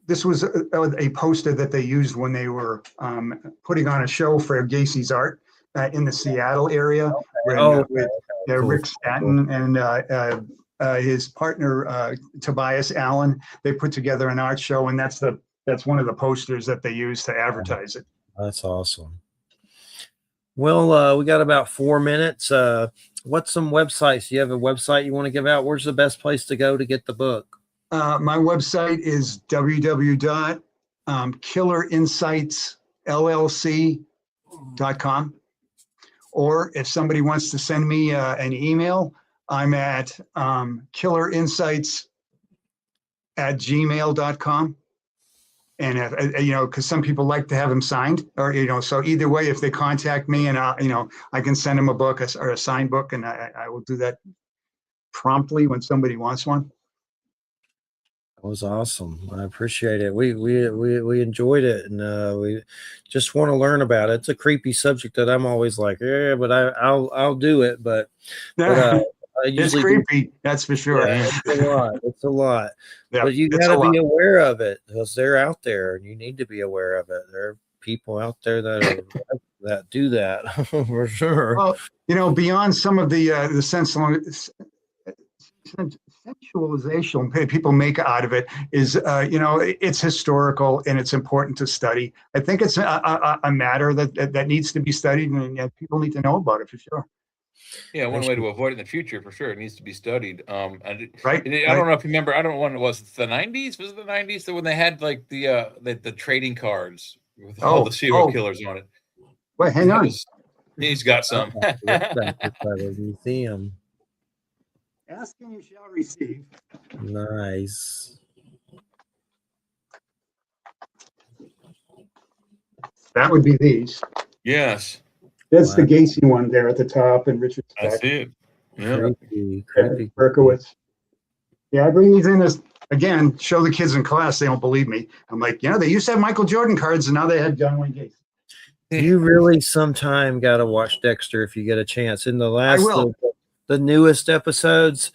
this was a poster that they used when they were putting on a show for Gacy's Art in the Seattle area. With Cool. Rick Stanton and his partner Tobias Allen. They put together an art show, and that's one of the posters that they use to advertise it. That's awesome. Well, we got about 4 minutes. What's some websites? Do you have a website you want to give out? Where's the best place to go to get the book? My website is www.killerinsightsllc.com. Or if somebody wants to send me an email, I'm at killerinsights@gmail.com. And because some people like to have them signed, or so either way, if they contact me, and I can send them a book or a signed book, and I will do that promptly when somebody wants one. That was awesome. I appreciate it. We enjoyed it, and we just want to learn about it. It's a creepy subject that I'm always like, yeah, but I'll do it. But it's creepy, that's for sure. Yeah, it's a lot. Yeah, but you got to be aware of it because they're out there, and you need to be aware of it. There are people out there that do that for sure. Well, beyond some of the sensualization people make out of it is, it's historical and it's important to study. I think it's a matter that needs to be studied, and people need to know about it for sure. Yeah, one way to avoid it in the future, for sure. It needs to be studied. Right. I don't know if you remember. I don't know when it was. The 90s? Was it the 90s? When they had like the trading cards with all the serial killers on it. Wait, hang on. He's got some. Museum. Ask and you shall receive. Nice. That would be these. Yes. That's the Gacy one there at the top, and Richard's back. I see it. Yeah. Creepy. Berkowitz. Yeah, I bring these in as, again, show the kids in class. They don't believe me. I'm like, they used to have Michael Jordan cards, and now they had John Wayne Gacy. You really sometime got to watch Dexter if you get a chance. In the last, the newest episodes,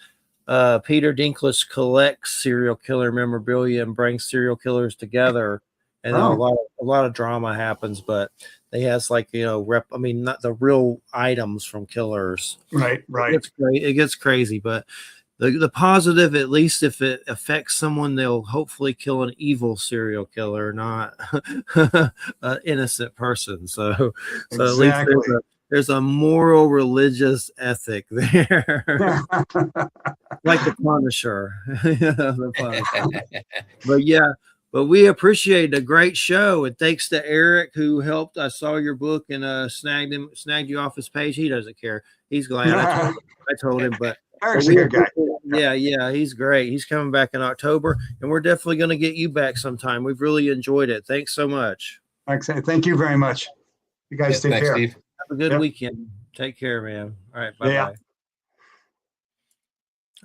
Peter Dinklage collects serial killer memorabilia and brings serial killers together, and a lot of drama happens. But they has not the real items from killers. Right. It gets crazy, but the positive, at least if it affects someone, they'll hopefully kill an evil serial killer, not an innocent person. So Exactly. At least there's a moral, religious ethic there, like the Punisher. But we appreciate a great show, and thanks to Eric who helped. I saw your book and snagged you off his page. He doesn't care. He's glad. I told him, but Eric's a good guy. Yeah, he's great. He's coming back in October, and we're definitely going to get you back sometime. We've really enjoyed it. Thanks so much. Thank you very much. You guys take care. Steve. Have a good weekend. Take care, man. All right, bye-bye.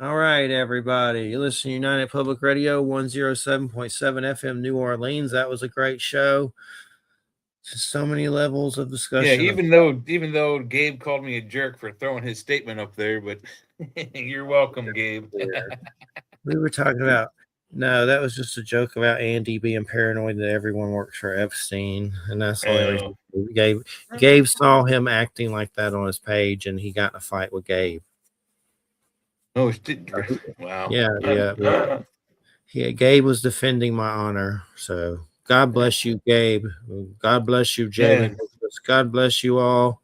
All right, everybody. You listen to United Public Radio, 107.7 FM, New Orleans. That was a great show. Just so many levels of discussion. Yeah, even though Gabe called me a jerk for throwing his statement up there, but you're welcome, Gabe. We were talking about, no, that was just a joke about Andy being paranoid that everyone works for Epstein, and that's all. Gabe saw him acting like that on his page, and he got in a fight with Gabe. Oh, wow. Yeah. Gabe was defending my honor, so God bless you, Gabe. God bless you, Jamie. Yeah. God bless you all.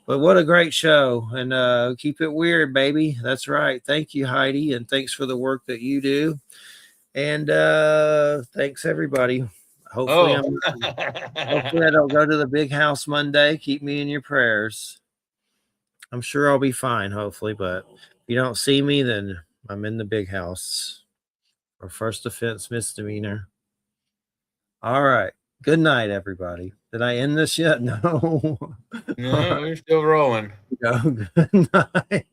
But what a great show. And keep it weird, baby. That's right. Thank you, Heidi. And thanks for the work that you do. And thanks, everybody. Hopefully I don't go to the big house Monday. Keep me in your prayers. I'm sure I'll be fine, hopefully. But if you don't see me, then I'm in the big house for first offense misdemeanor. All right. Good night, everybody. Did I end this yet? No. No, we're still rolling. Good night.